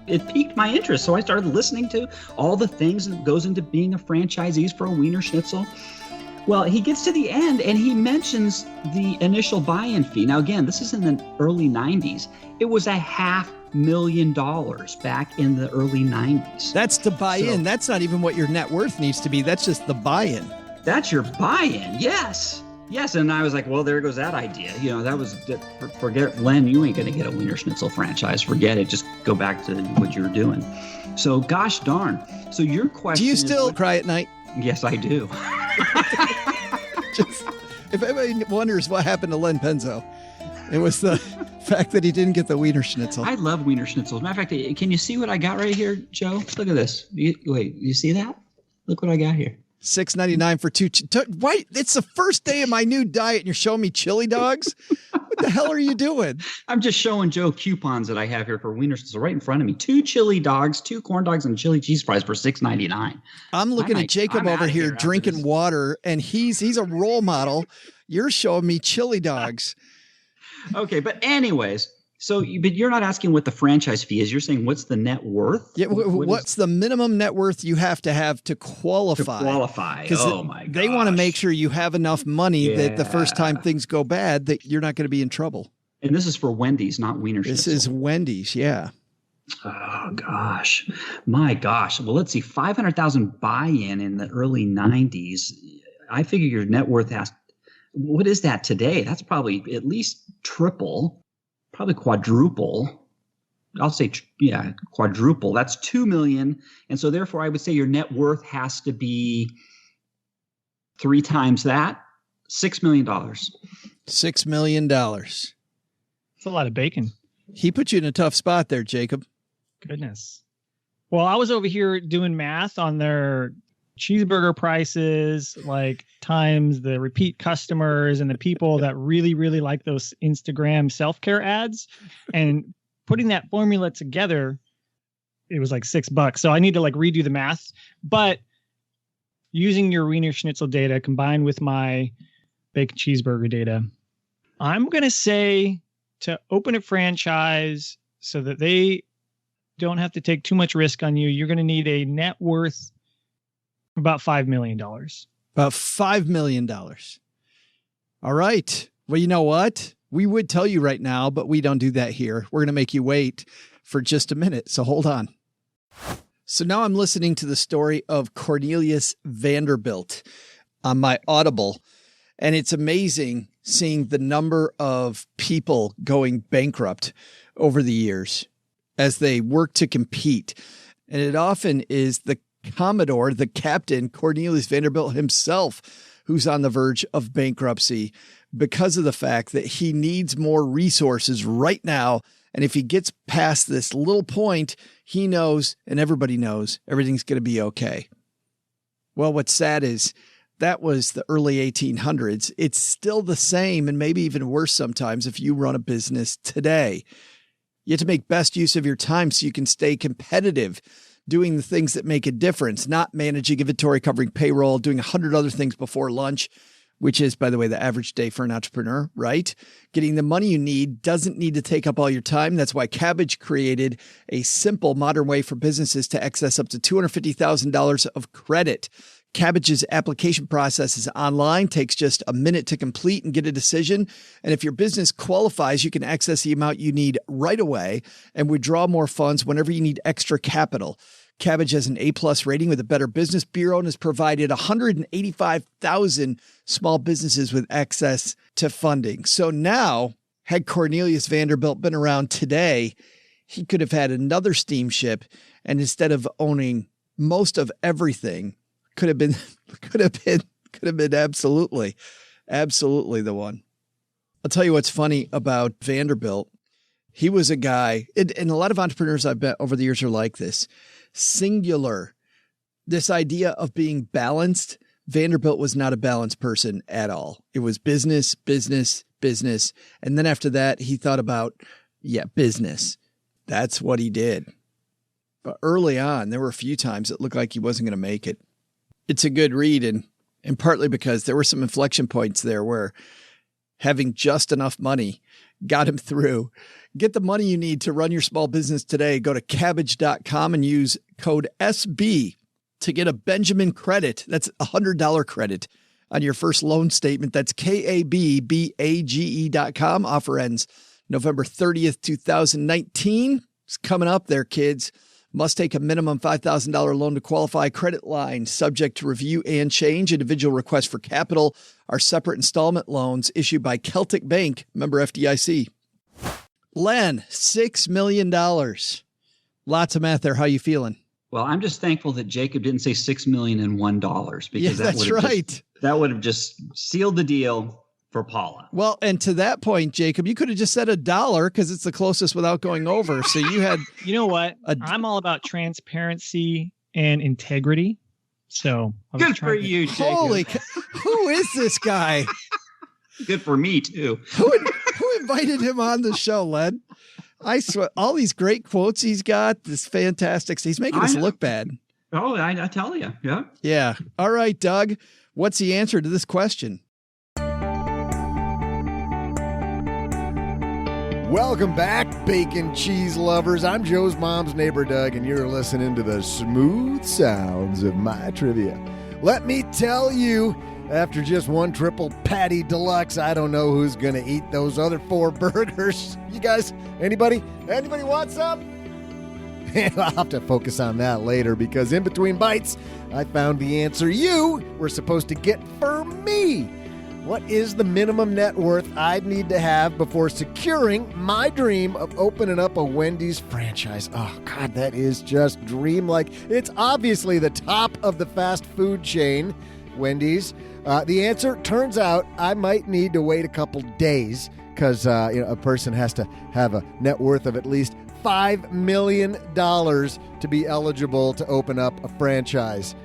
It piqued my interest. So I started listening to all the things that goes into being a franchisee for a Wiener Schnitzel. Well, he gets to the end and he mentions the initial buy-in fee. Now, again, this is in the early 90s. It was $500,000 back in the early 90s. That's the buy-in. That's not even what your net worth needs to be. That's just the buy-in. That's your buy-in. Yes. Yes. And I was like, well, there goes that idea. Forget Len, you ain't going to get a Wiener Schnitzel franchise. Forget it. Just go back to what you were doing. So gosh darn. So your question Do you still cry at night? Yes, I do. Just, if anybody wonders what happened to Len Penzo, it was the fact that he didn't get the Wiener Schnitzel. I love Wiener Schnitzel. As a matter of fact, can you see what I got right here, Joe? Look at this. You see that? Look what I got here. $6.99 for two. Why? It's the first day of my new diet and you're showing me chili dogs? What the hell are you doing? I'm just showing Joe coupons that I have here for Wiener Schnitzel right in front of me. 2 chili dogs, 2 corn dogs, and chili cheese fries for $6.99. I'm looking at Jacob over here drinking water, and he's a role model. You're showing me chili dogs. Okay, but anyways, but you're not asking what the franchise fee is. You're saying what's the net worth? Yeah, what's the minimum net worth you have to qualify? To qualify. Oh my god. They want to make sure you have enough money that the first time things go bad that you're not going to be in trouble. And this is for Wendy's, not Wiener Schnitzel. This is Wendy's, yeah. Oh gosh. My gosh. Well, let's see. 500,000 buy-in in the early 90s. I figure your net worth what is that today? That's probably at least triple. Probably quadruple. I'll say, quadruple. That's 2 million. And so therefore I would say your net worth has to be 3 times that, $6 million. $6 million. That's a lot of bacon. He put you in a tough spot there, Jacob. Goodness. Well, I was over here doing math on their cheeseburger prices, like times the repeat customers and the people that really, really like those Instagram self-care ads, and putting that formula together, it was like $6. So I need to redo the math, but using your Wiener Schnitzel data combined with my bacon cheeseburger data, I'm going to say to open a franchise so that they don't have to take too much risk on you, you're going to need a net worth about $5 million. About $5 million. All right. Well, you know what? We would tell you right now, but we don't do that here. We're going to make you wait for just a minute. So hold on. So now I'm listening to the story of Cornelius Vanderbilt on my Audible. And it's amazing seeing the number of people going bankrupt over the years as they work to compete. And it often is the Commodore, the captain, Cornelius Vanderbilt himself, who's on the verge of bankruptcy because of the fact that he needs more resources right now. And if he gets past this little point, he knows, and everybody knows, everything's going to be okay. Well, what's sad is that was the early 1800s. It's still the same, and maybe even worse sometimes if you run a business today. You have to make best use of your time so you can stay competitive, doing the things that make a difference, not managing inventory, covering payroll, doing 100 other things before lunch, which is, by the way, the average day for an entrepreneur, right? Getting the money you need doesn't need to take up all your time. That's why Kabbage created a simple modern way for businesses to access up to $250,000 of credit. Kabbage's application process is online, takes just a minute to complete and get a decision. And if your business qualifies, you can access the amount you need right away and withdraw more funds whenever you need extra capital. Kabbage has an A+ rating with the Better Business Bureau and has provided 185,000 small businesses with access to funding. So now, had Cornelius Vanderbilt been around today, he could have had another steamship, and instead of owning most of everything, could have been absolutely the one. I'll tell you what's funny about Vanderbilt. He was a guy, and a lot of entrepreneurs I've met over the years are like this. Singular. This idea of being balanced. Vanderbilt was not a balanced person at all. It was business, business, business. And then after that, he thought about, business. That's what he did. But early on, there were a few times it looked like he wasn't going to make it. It's a good read, and partly because there were some inflection points there where having just enough money got him through. Get the money you need to run your small business today. Go to Kabbage.com and use code SB to get a Benjamin credit. That's $100 credit on your first loan statement. That's KABBAGE.com. Offer ends November 30th, 2019. It's coming up there, kids. Must take a minimum $5,000 loan to qualify. Credit line subject to review and change. Individual requests for capital are separate installment loans issued by Celtic Bank, member FDIC. Len, $6 million. Lots of math there. How you feeling? Well, I'm just thankful that Jacob didn't say $6 million and $1 because that would have just sealed the deal for Paula. Well, and to that point, Jacob, you could have just said $1 because it's the closest without going over. So you had, you know what? I'm all about transparency and integrity. So good for you, Jacob. Holy, who is this guy? Good for me too. Who invited him on the show, Len? I swear, all these great quotes he's got, this fantastic. He's making us look bad. Oh, I tell you. Yeah. Yeah. All right, Doug. What's the answer to this question? Welcome back, bacon cheese lovers. I'm Joe's mom's neighbor, Doug, and you're listening to the smooth sounds of my trivia. Let me tell you, after just one triple patty deluxe, I don't know who's going to eat those other 4 burgers. You guys, anybody want some? I'll have to focus on that later because in between bites, I found the answer you were supposed to get for me. What is the minimum net worth I'd need to have before securing my dream of opening up a Wendy's franchise? Oh, God, that is just dream-like. It's obviously the top of the fast food chain, Wendy's. The answer, turns out, I might need to wait a couple days because a person has to have a net worth of at least $5 million to be eligible to open up a franchise.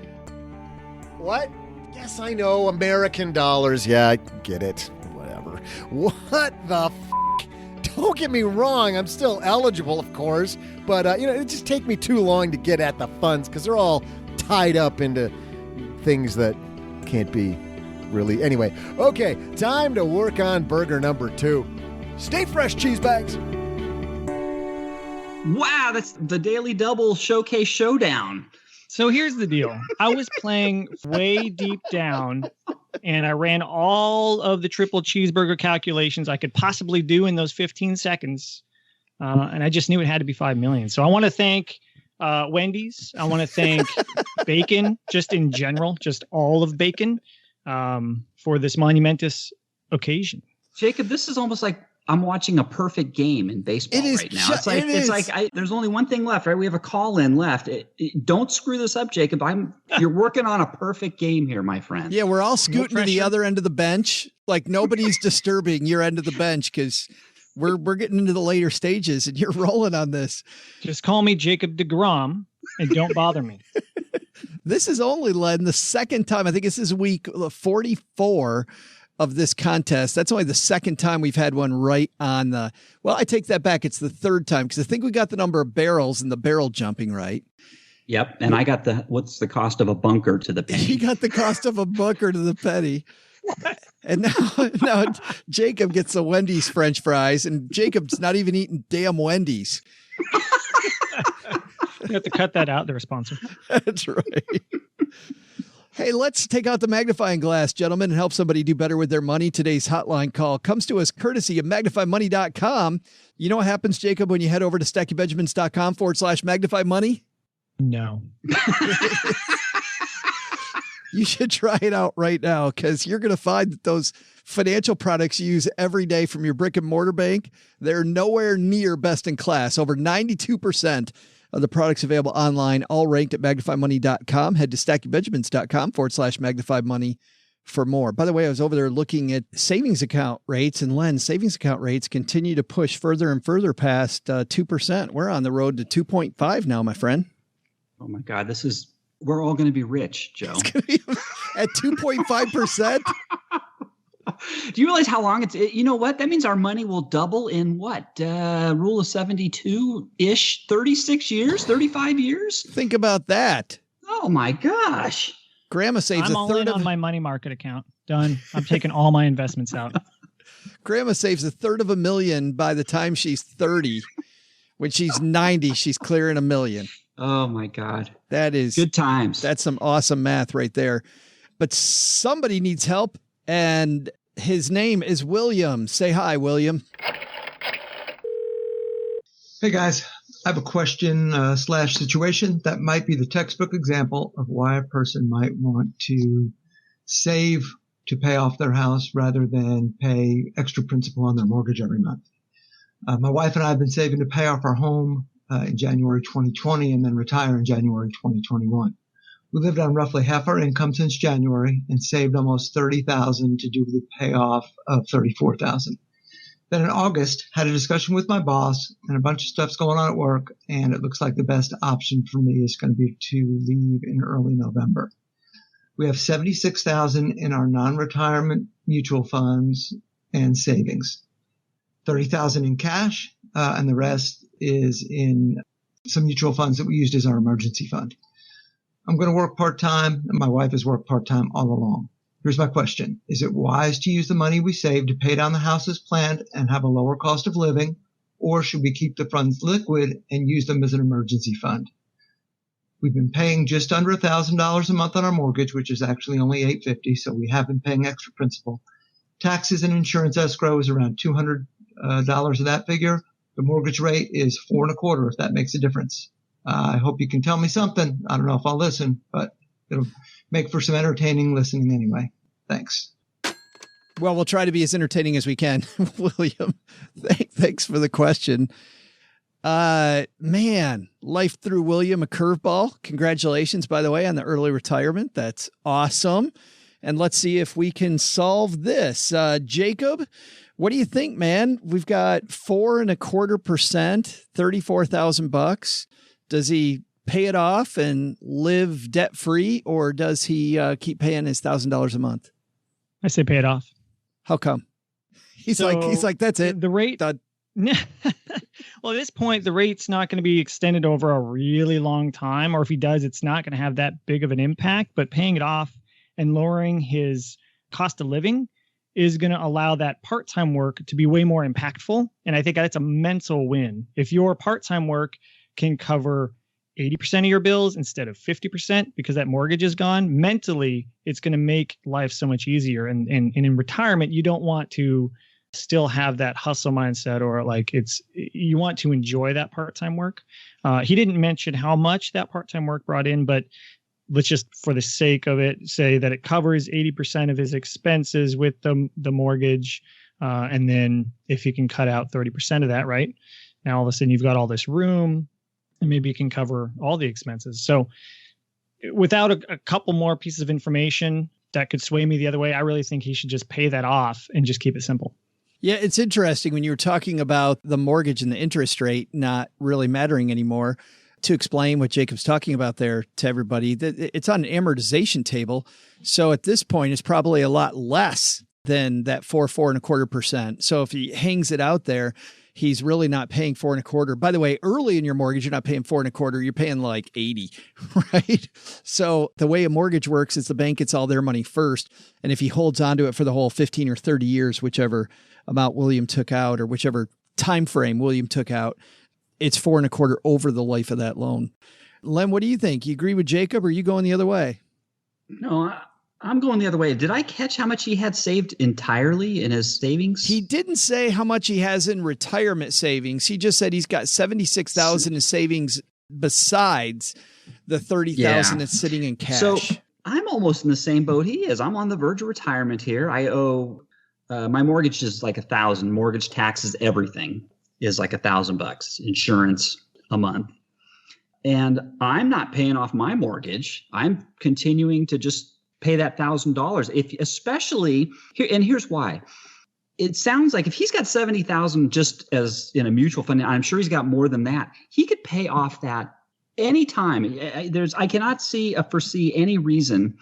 What? Yes, I know, American dollars. Yeah, I get it. Whatever. What the Don't get me wrong, I'm still eligible, of course, but it just take me too long to get at the funds because they're all tied up into things that can't be really. Anyway, okay, time to work on burger number 2. Stay fresh, cheese bags. Wow, that's the Daily Double Showcase Showdown. So here's the deal. I was playing way deep down, and I ran all of the triple cheeseburger calculations I could possibly do in those 15 seconds, and I just knew it had to be 5 million. So I want to thank Wendy's. I want to thank Bacon, just in general, just all of Bacon, for this monumentous occasion. Jacob, this is almost like I'm watching a perfect game in baseball right now. It's like there's only one thing left, right? We have a call-in left. Don't screw this up, Jacob. You're working on a perfect game here, my friend. Yeah, we're all scooting to the other end of the bench. Like nobody's disturbing your end of the bench because we're getting into the later stages and you're rolling on this. Just call me Jacob DeGrom and don't bother me. This is only, Len, the second time. I think this is week 44 of this contest. That's only the second time we've had one right on the, well, I take that back. It's the third time because I think we got the number of barrels and the barrel jumping right. Yep. And I got what's the cost of a bunker to the penny? You got the cost of a bunker to the penny. And now Jacob gets the Wendy's French fries and Jacob's not even eating damn Wendy's. You have to cut that out. They're a sponsor. That's right. Hey, let's take out the magnifying glass, gentlemen, and help somebody do better with their money. Today's hotline call comes to us courtesy of magnifymoney.com. You know what happens, Jacob, when you head over to stackybenjamins.com/magnifymoney? No. You should try it out right now because you're going to find that those financial products you use every day from your brick and mortar bank, they're nowhere near best in class. Over 92% of the products available online, all ranked at magnifymoney.com. Head to stackybenjamins.com/magnifymoney for more. By the way, I was over there looking at savings account rates, and Len, savings account rates continue to push further and further past 2%. We're on the road to 2.5 now, my friend. Oh my God, we're all going to be rich, Joe. It's going to be at 2.5%. Do you realize how long you know what? That means our money will double in what? Rule of 72-ish, 36 years, 35 years? Think about that. Oh my gosh. Grandma saves I'm a all third in of on my money market account. Done. I'm taking all my investments out. Grandma saves a third of $1 million by the time she's 30. When she's 90, she's clearing $1 million. Oh my God. That is good times. That's some awesome math right there. But somebody needs help, and his name is William. Say hi, William. Hey guys, I have a question slash situation that might be the textbook example of why a person might want to save to pay off their house rather than pay extra principal on their mortgage every month. My wife and I have been saving to pay off our home in January 2020 and then retire in January 2021. We lived on roughly half our income since January and saved almost $30,000 to do the payoff of $34,000. Then in August, had a discussion with my boss and a bunch of stuff's going on at work, and it looks like the best option for me is going to be to leave in early November. We have $76,000 in our non-retirement mutual funds and savings, $30,000 in cash, and the rest is in some mutual funds that we used as our emergency fund. I'm going to work part-time, and my wife has worked part-time all along. Here's my question. Is it wise to use the money we save to pay down the house as planned and have a lower cost of living, or should we keep the funds liquid and use them as an emergency fund? We've been paying just under $1,000 a month on our mortgage, which is actually only $850, so we have been paying extra principal. Taxes and insurance escrow is around $200 of that figure. The mortgage rate is 4.25%, if that makes a difference. I hope you can tell me something. I don't know if I'll listen, but it'll make for some entertaining listening anyway. Thanks. Well, we'll try to be as entertaining as we can. William, thanks for the question. Man, life threw William a curveball. Congratulations, by the way, on the early retirement. That's awesome. And let's see if we can solve this. Jacob, what do you think, man? We've got 4.25%, $34,000. Does he pay it off and live debt free, or does he keep paying his $1,000 a month? I say pay it off. How come? He's like, that's it. The rate. Well, at this point, the rate's not going to be extended over a really long time, or if he does, it's not going to have that big of an impact. But paying it off and lowering his cost of living is going to allow that part-time work to be way more impactful. And I think that's a mental win. If your part-time work can cover 80% of your bills instead of 50% because that mortgage is gone, mentally, it's going to make life so much easier. And in retirement, you don't want to still have that hustle mindset, or like you want to enjoy that part-time work. He didn't mention how much that part-time work brought in, but let's just, for the sake of it, say that it covers 80% of his expenses with the mortgage. And then if you can cut out 30% of that, right? Now, all of a sudden you've got all this room, and maybe you can cover all the expenses. So without a couple more pieces of information that could sway me the other way, I really think he should just pay that off and just keep it simple. Yeah, it's interesting when you were talking about the mortgage and the interest rate not really mattering anymore. To explain what Jacob's talking about there to everybody, that it's on an amortization table. So at this point, it's probably a lot less than that 4.25%. So if he hangs it out there, he's really not paying 4.25%. By the way, early in your mortgage, you're not paying 4.25%. You're paying like 80, right? So the way a mortgage works is the bank gets all their money first. And if he holds onto it for the whole 15 or 30 years, whichever amount William took out or whichever time frame William took out, it's 4.25% over the life of that loan. Len, what do you think? You agree with Jacob, or are you going the other way? No, I'm going the other way. Did I catch how much he had saved entirely in his savings? He didn't say how much he has in retirement savings. He just said he's got $76,000 in savings besides the $30,000 that's sitting in cash. So I'm almost in the same boat he is. I'm on the verge of retirement here. I owe my mortgage is like $1,000. Mortgage, taxes, everything is like $1,000. Insurance a month. And I'm not paying off my mortgage. I'm continuing to just pay that $1,000. If especially here, and here's why. It sounds like if he's got $70,000 just as in a mutual fund, I'm sure he's got more than that. He could pay off that anytime. I cannot foresee any reason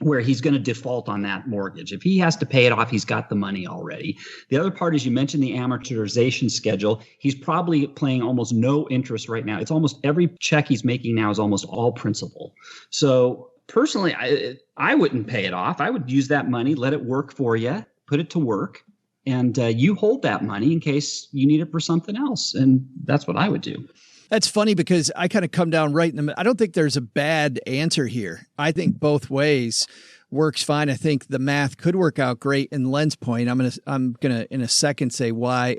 where he's going to default on that mortgage. If he has to pay it off, he's got the money already. The other part is, you mentioned the amortization schedule. He's probably paying almost no interest right now. It's almost every check he's making now is almost all principal. So personally, I wouldn't pay it off. I would use that money, let it work for you, put it to work, and you hold that money in case you need it for something else. And that's what I would do. That's funny because I kind of come down right in the middle. I don't think there's a bad answer here. I think both ways works fine. I think the math could work out great. In Len's point, I'm gonna in a second say why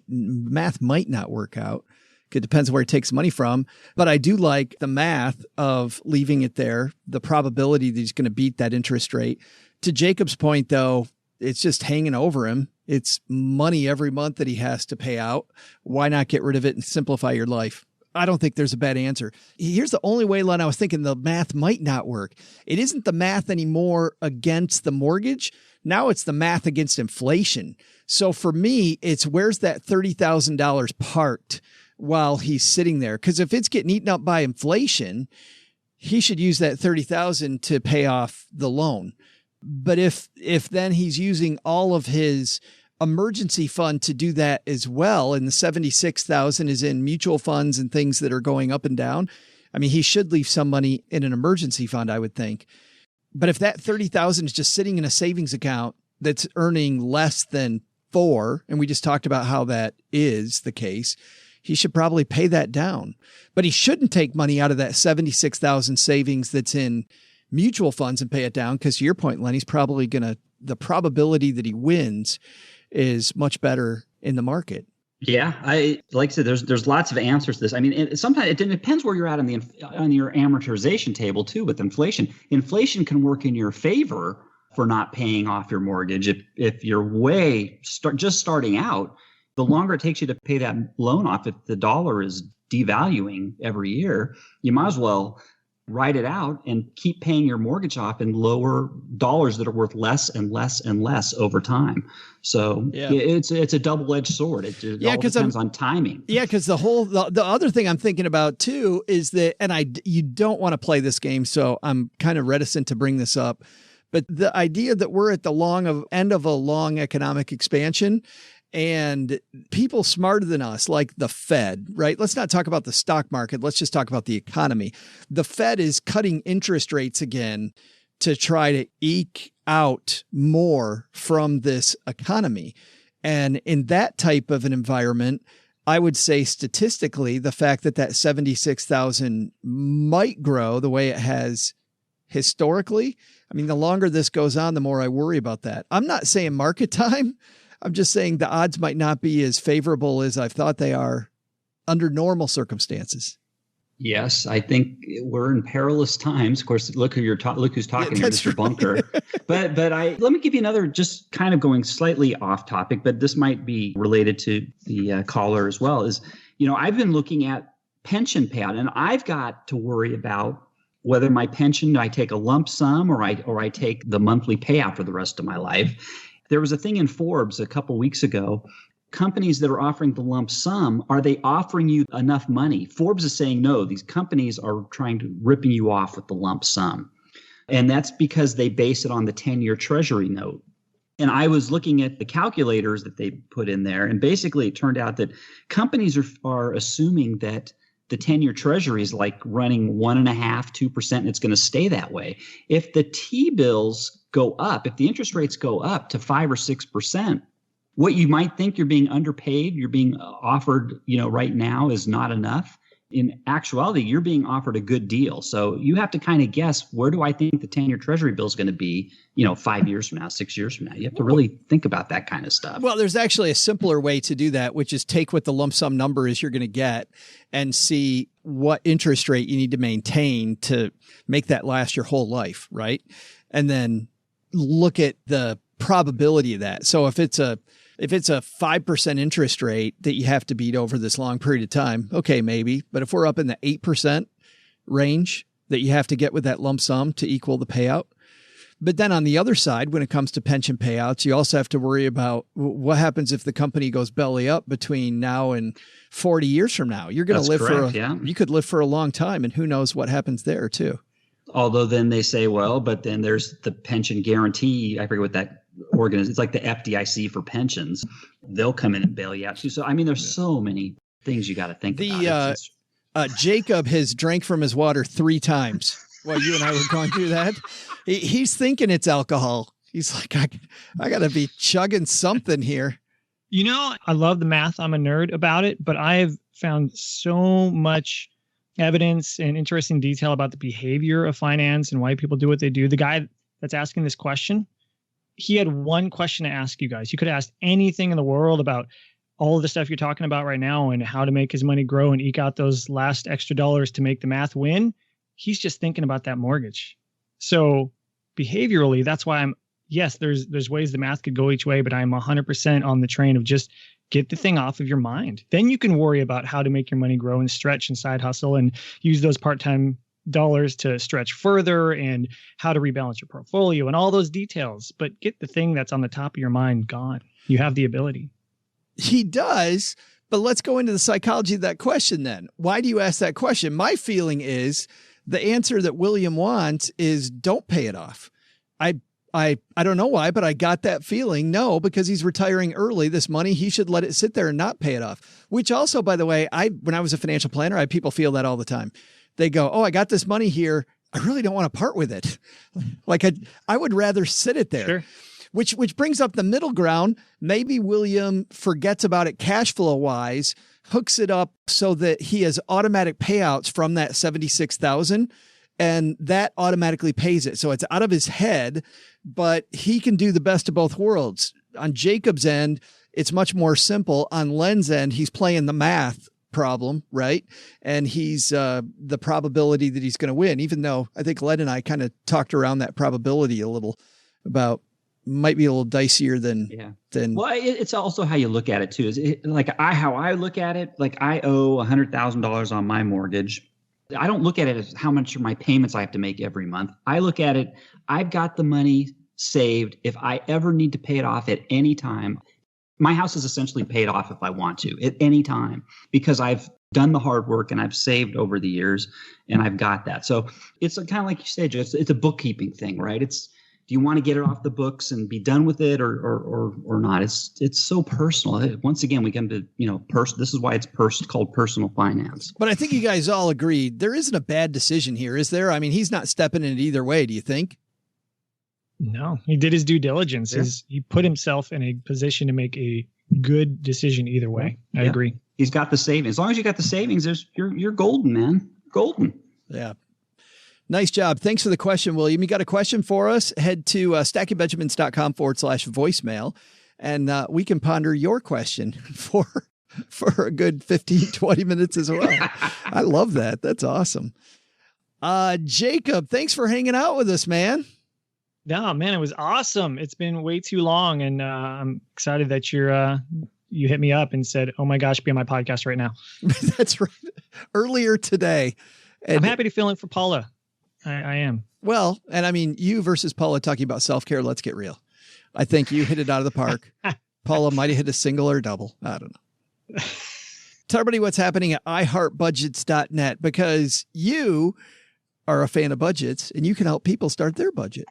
math might not work out. It depends where he takes money from. But I do like the math of leaving it there, the probability that he's going to beat that interest rate. To Jacob's point, though, it's just hanging over him. It's money every month that he has to pay out. Why not get rid of it and simplify your life? I don't think there's a bad answer. Here's the only way, Len, I was thinking the math might not work. It isn't the math anymore against the mortgage. Now it's the math against inflation. So for me, it's where's that $30,000 parked while he's sitting there? Because if it's getting eaten up by inflation, he should use that $30,000 to pay off the loan. But if then he's using all of his emergency fund to do that as well, and the 76,000 is in mutual funds and things that are going up and down, I mean, he should leave some money in an emergency fund, I would think. But if that 30,000 is just sitting in a savings account that's earning less than 4, and we just talked about how that is the case, he should probably pay that down. But he shouldn't take money out of that 76,000 savings that's in mutual funds and pay it down, because to your point, Len, he's probably the probability that he wins is much better in the market. Yeah, like I said, there's lots of answers to this. I mean, sometimes it depends where you're at on your amortization table too. With inflation, inflation can work in your favor for not paying off your mortgage. If you're just starting out, the longer it takes you to pay that loan off, if the dollar is devaluing every year, you might as well write it out and keep paying your mortgage off in lower dollars that are worth less and less and less over time. So it's a double-edged sword. It all depends on timing. Yeah, because the other thing I'm thinking about too is that, and you don't want to play this game, so I'm kind of reticent to bring this up, but the idea that we're at the end of a long economic expansion, and people smarter than us, like the Fed, right? Let's not talk about the stock market. Let's just talk about the economy. The Fed is cutting interest rates again to try to eke out more from this economy. And in that type of an environment, I would say statistically, the fact that 76,000 might grow the way it has historically, I mean, the longer this goes on, the more I worry about that. I'm not saying market time. I'm just saying the odds might not be as favorable as I've thought they are under normal circumstances. Yes, I think we're in perilous times. Of course, look who's talking here, Mr. Bunker. But let me give you another, just kind of going slightly off topic, but this might be related to the caller as well. Is, I've been looking at pension payout, and I've got to worry about whether my pension, I take a lump sum or I take the monthly payout for the rest of my life. There was a thing in Forbes a couple weeks ago. Companies that are offering the lump sum, are they offering you enough money? Forbes is saying no, these companies are ripping you off with the lump sum. And that's because they base it on the 10-year treasury note. And I was looking at the calculators that they put in there, and basically it turned out that companies are assuming that the 10-year treasury is like running 1.5%, 2%, and it's going to stay that way. If the T-bills go up, if the interest rates go up to 5 or 6%, what you might think you're being underpaid, you're being offered, right now is not enough. In actuality, you're being offered a good deal. So you have to kind of guess, where do I think the 10-year treasury bill is going to be, 5 years from now, 6 years from now? You have to really think about that kind of stuff. Well, there's actually a simpler way to do that, which is take what the lump sum number is you're going to get and see what interest rate you need to maintain to make that last your whole life, right? And then look at the probability of that. So if it's a 5% interest rate that you have to beat over this long period of time, okay, maybe. But if we're up in the 8% range that you have to get with that lump sum to equal the payout. But then on the other side, when it comes to pension payouts, you also have to worry about what happens if the company goes belly up between now and 40 years from now. You're going to live you could live for a long time, and who knows what happens there too. Although then they say, well, but then there's the pension guarantee. I forget what that organization, it's like the FDIC for pensions. They'll come in and bail you out too. So, I mean, there's so many things you got to think about. Jacob has drank from his water 3 times while you and I were going through that. He's thinking it's alcohol. He's like, I got to be chugging something here. I love the math. I'm a nerd about it, but I've found so much evidence and interesting detail about the behavior of finance and why people do what they do. The guy that's asking this question, he had one question to ask you guys. You could ask anything in the world about all of the stuff you're talking about right now and how to make his money grow and eke out those last extra dollars to make the math win, he's just thinking about that mortgage. So behaviorally, that's why yes, there's ways the math could go each way, but I'm 100% on the train of just get the thing off of your mind. Then you can worry about how to make your money grow and stretch and side hustle and use those part-time dollars to stretch further and how to rebalance your portfolio and all those details. But get the thing that's on the top of your mind gone. You have the ability. He does, but let's go into the psychology of that question then. Why do you ask that question? My feeling is the answer that William wants is don't pay it off. I don't know why, but I got that feeling. No, because he's retiring early. This money, he should let it sit there and not pay it off. Which also, by the way, when I was a financial planner, I had people feel that all the time. They go, oh, I got this money here. I really don't want to part with it. Like I would rather sit it there. Sure. Which brings up the middle ground. Maybe William forgets about it cash flow wise, hooks it up so that he has automatic payouts from that $76,000. And that automatically pays it. So it's out of his head, but he can do the best of both worlds. On Jacob's end, it's much more simple. On Len's end, he's playing the math problem, right? And he's the probability that he's going to win, even though I think Len and I kind of talked around that probability a little about might be a little dicier than. Well, it's also how you look at it too. How I look at it, like I owe $100,000 on my mortgage. I don't look at it as how much are my payments I have to make every month. I look at it, I've got the money saved. If I ever need to pay it off at any time, my house is essentially paid off if I want to at any time because I've done the hard work and I've saved over the years and I've got that. So it's kind of like you said, Joe, it's a bookkeeping thing, right? Do you want to get it off the books and be done with it or not? It's so personal. Once again, we come to, this is why it's called personal finance. But I think you guys all agree there isn't a bad decision here, is there? I mean, he's not stepping in it either way. Do you think? No, he did his due diligence. Yeah. He put himself in a position to make a good decision either way. I agree. He's got the savings. As long as you got the savings, you're golden, man. Golden. Yeah. Nice job. Thanks for the question, William. You got a question for us? Head to stackingbenjamins.com/voicemail, and we can ponder your question for a good 15, 20 minutes as well. I love that. That's awesome. Jacob, thanks for hanging out with us, man. No, man, it was awesome. It's been way too long, and I'm excited that you hit me up and said, oh my gosh, be on my podcast right now. That's right. Earlier today. And I'm happy to fill in for Paula. I am. Well, and I mean, you versus Paula talking about self-care. Let's get real. I think you hit it out of the park. Paula might have hit a single or a double. I don't know. Tell everybody what's happening at iheartbudgets.net because you are a fan of budgets and you can help people start their budget.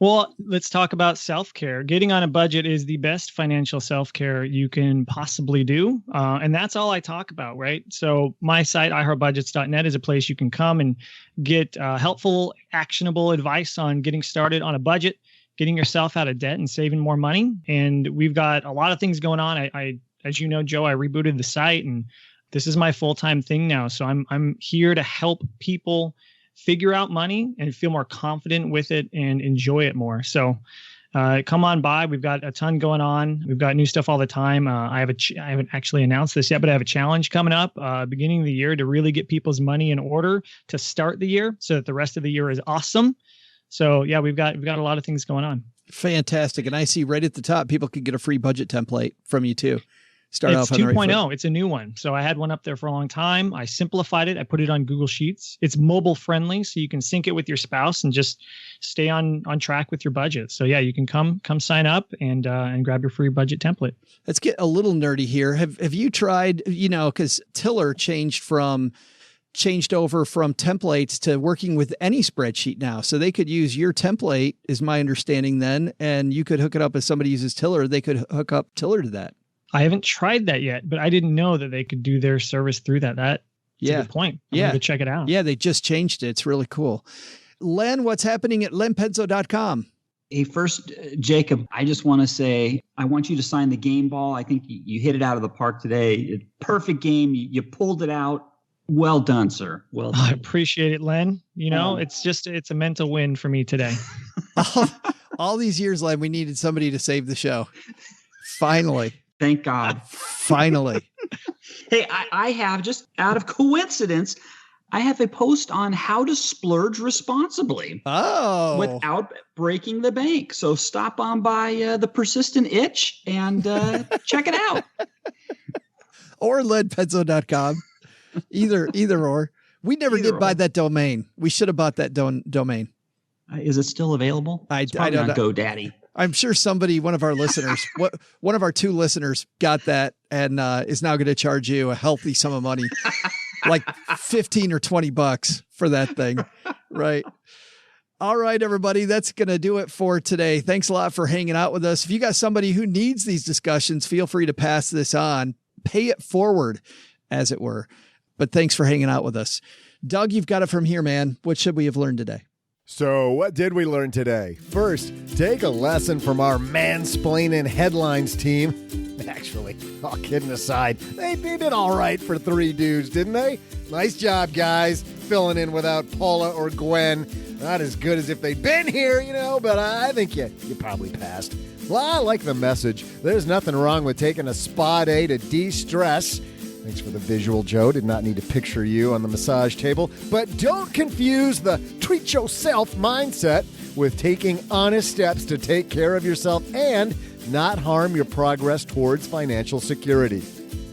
Well, let's talk about self-care. Getting on a budget is the best financial self-care you can possibly do. And that's all I talk about, right? So my site, iheartbudgets.net, is a place you can come and get helpful, actionable advice on getting started on a budget, getting yourself out of debt and saving more money. And we've got a lot of things going on. I as you know, Joe, I rebooted the site and this is my full-time thing now. So I'm here to help people figure out money and feel more confident with it and enjoy it more. So come on by. We've got a ton going on. We've got new stuff all the time. I haven't actually announced this yet, but I have a challenge coming up beginning of the year to really get people's money in order to start the year so that the rest of the year is awesome. So yeah, we've got a lot of things going on. Fantastic. And I see right at the top, people can get a free budget template from you too. It's 2.0. It's a new one. So I had one up there for a long time. I simplified it. I put it on Google Sheets. It's mobile friendly, so you can sync it with your spouse and just stay on track with your budget. So yeah, you can come sign up and grab your free budget template. Let's get a little nerdy here. Have you tried, because Tiller changed over from templates to working with any spreadsheet now. So they could use your template, is my understanding then, and you could hook it up as somebody uses Tiller. They could hook up Tiller to that. I haven't tried that yet, but I didn't know that they could do their service through that. That's a good point. I'm going to check it out. Yeah, they just changed it. It's really cool. Len, what's happening at lenpenzo.com? Hey, first, Jacob, I just want to say, I want you to sign the game ball. I think you hit it out of the park today. Perfect game. You pulled it out. Well done, sir. Well done. I appreciate it, Len. It's a mental win for me today. all these years, Len, we needed somebody to save the show. Finally. Thank God. Finally. Hey, I have, just out of coincidence, I have a post on how to splurge responsibly. Oh. Without breaking the bank. So stop on by the Persistent Itch and check it out. Or leadpenzo.com. Either or. We never did buy that domain. We should have bought that domain. Is it still available? I don't on know. GoDaddy. I'm sure somebody, one of our listeners, one of our 2 listeners got that and is now going to charge you a healthy sum of money, like 15 or $20 for that thing. Right. All right, everybody. That's going to do it for today. Thanks a lot for hanging out with us. If you got somebody who needs these discussions, feel free to pass this on, pay it forward, as it were. But thanks for hanging out with us. Doug, you've got it from here, man. What should we have learned today? So what did we learn today? First, take a lesson from our mansplaining headlines team. Actually, all kidding aside, they did all right for 3 dudes, didn't they? Nice job, guys, filling in without Paula or Gwen. Not as good as if they'd been here, but I think you probably passed. Well, I like the message. There's nothing wrong with taking a spa day to de-stress. Thanks for the visual, Joe. Did not need to picture you on the massage table. But don't confuse the treat yourself mindset with taking honest steps to take care of yourself and not harm your progress towards financial security.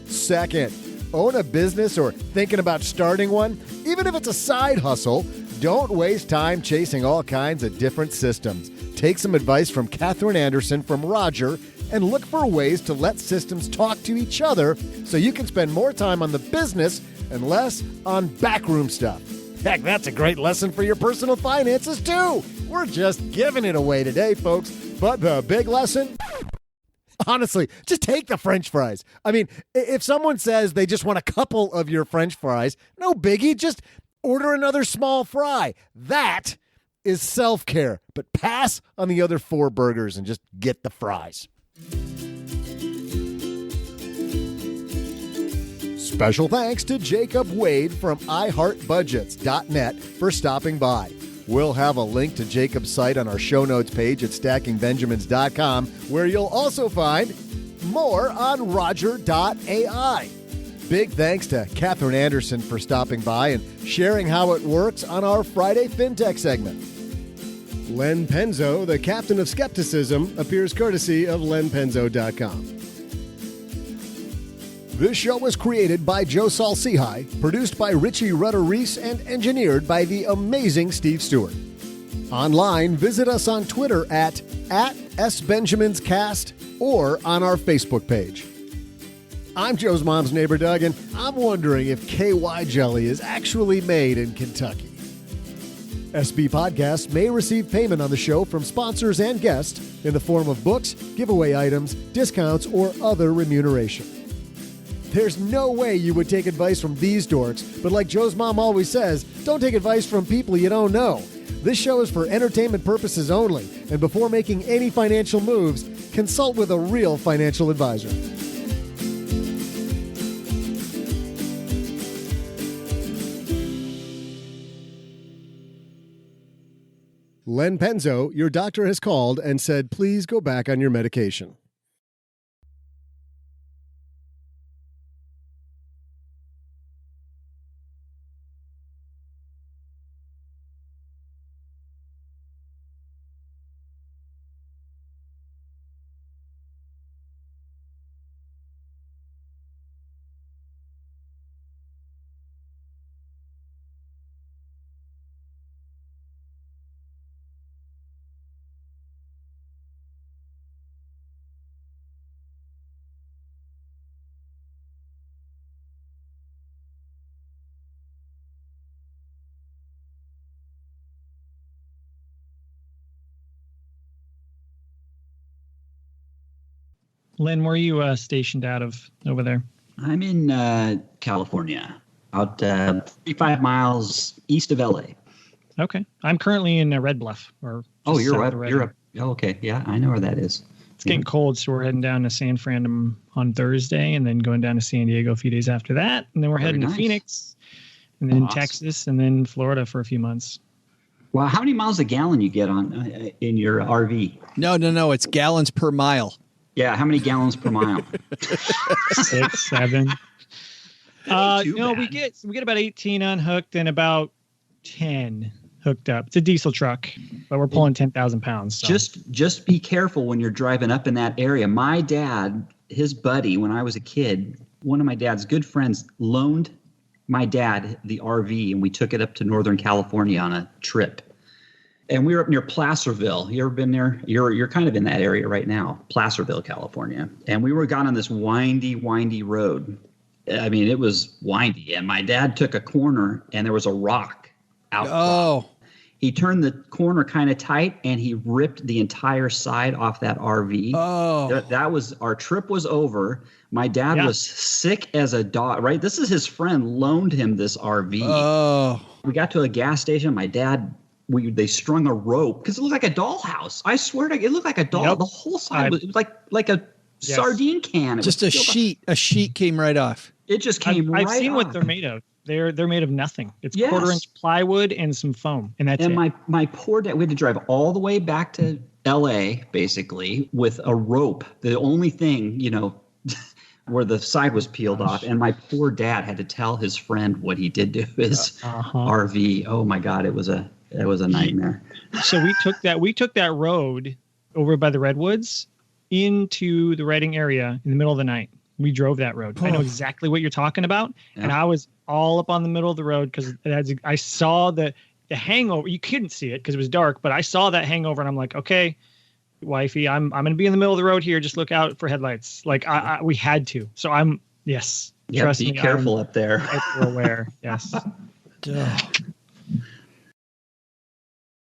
Second, own a business or thinking about starting one, even if it's a side hustle, don't waste time chasing all kinds of different systems. Take some advice from Catherine Anderson from Roger and look for ways to let systems talk to each other so you can spend more time on the business and less on backroom stuff. Heck, that's a great lesson for your personal finances, too. We're just giving it away today, folks. But the big lesson? Honestly, just take the French fries. I mean, if someone says they just want a couple of your French fries, no biggie, just order another small fry. That is self-care. But pass on the other 4 burgers and just get the fries. Special thanks to Jacob Wade from iHeartBudgets.net for stopping by. We'll have a link to Jacob's site on our show notes page at stackingbenjamins.com, where you'll also find more on Roger.ai. Big thanks to Catherine Anderson for stopping by and sharing how it works on our Friday FinTech segment. Len Penzo, the captain of skepticism, appears courtesy of lenpenzo.com. This show was created by Joe Saul-Sehy, produced by Richie Rutter-Reese, and engineered by the amazing Steve Stewart. Online, visit us on Twitter at @SBenjaminsCast or on our Facebook page. I'm Joe's mom's neighbor, Doug, and I'm wondering if KY jelly is actually made in Kentucky. SB Podcasts may receive payment on the show from sponsors and guests in the form of books, giveaway items, discounts, or other remuneration. There's no way you would take advice from these dorks, but like Joe's mom always says, don't take advice from people you don't know. This show is for entertainment purposes only, and before making any financial moves, consult with a real financial advisor. Len Penzo, your doctor has called and said, please go back on your medication. Len, where are you stationed out of over there? I'm in California, about 35 miles east of LA. Okay. I'm currently in Red Bluff. You're right. Okay. Yeah, I know where that is. It's getting cold, so we're heading down to San Fran on Thursday and then going down to San Diego a few days after that. And then we're heading to Phoenix and then Texas and then Florida for a few months. Wow. How many miles a gallon you get on in your RV? No. It's gallons per mile. Yeah, how many gallons per mile? 6, 7. Too bad. we get about 18 unhooked and about 10 hooked up. It's a diesel truck, but we're pulling 10,000 pounds. So. Just be careful when you're driving up in that area. My dad, his buddy, when I was a kid, one of my dad's good friends loaned my dad the RV, and we took it up to Northern California on a trip. And we were up near Placerville. You ever been there? You're kind of in that area right now, Placerville, California. And we got on this windy road. I mean, it was windy. And my dad took a corner, and there was a rock out. Oh. He turned the corner kind of tight, and he ripped the entire side off that RV. Oh. That was, our trip was over. My dad was sick as a dog, right? This is his friend loaned him this RV. Oh. We got to a gas station. My dad, they strung a rope because it looked like a dollhouse. I swear to God, it looked like a doll. Yep. The whole side was like a sardine can. It just a sheet. A sheet came right off. It just came right off. I've seen what they're made of. They're made of nothing. It's 1/4-inch plywood and some foam, and that's it. And my poor dad, we had to drive all the way back to L.A. basically with a rope. The only thing, where the side was peeled off, and my poor dad had to tell his friend what he did to his RV. Oh my God, it was a nightmare. So we took that road over by the redwoods into the Redding area in the middle of the night. We drove that road. I know exactly what you're talking about, and I was all up on the middle of the road because I saw the hangover. You couldn't see it because it was dark, but I saw that hangover, and I'm like, okay, wifey, I'm going to be in the middle of the road here. Just look out for headlights. Like we had to. So trust me. Be careful up there. We're aware. Yes.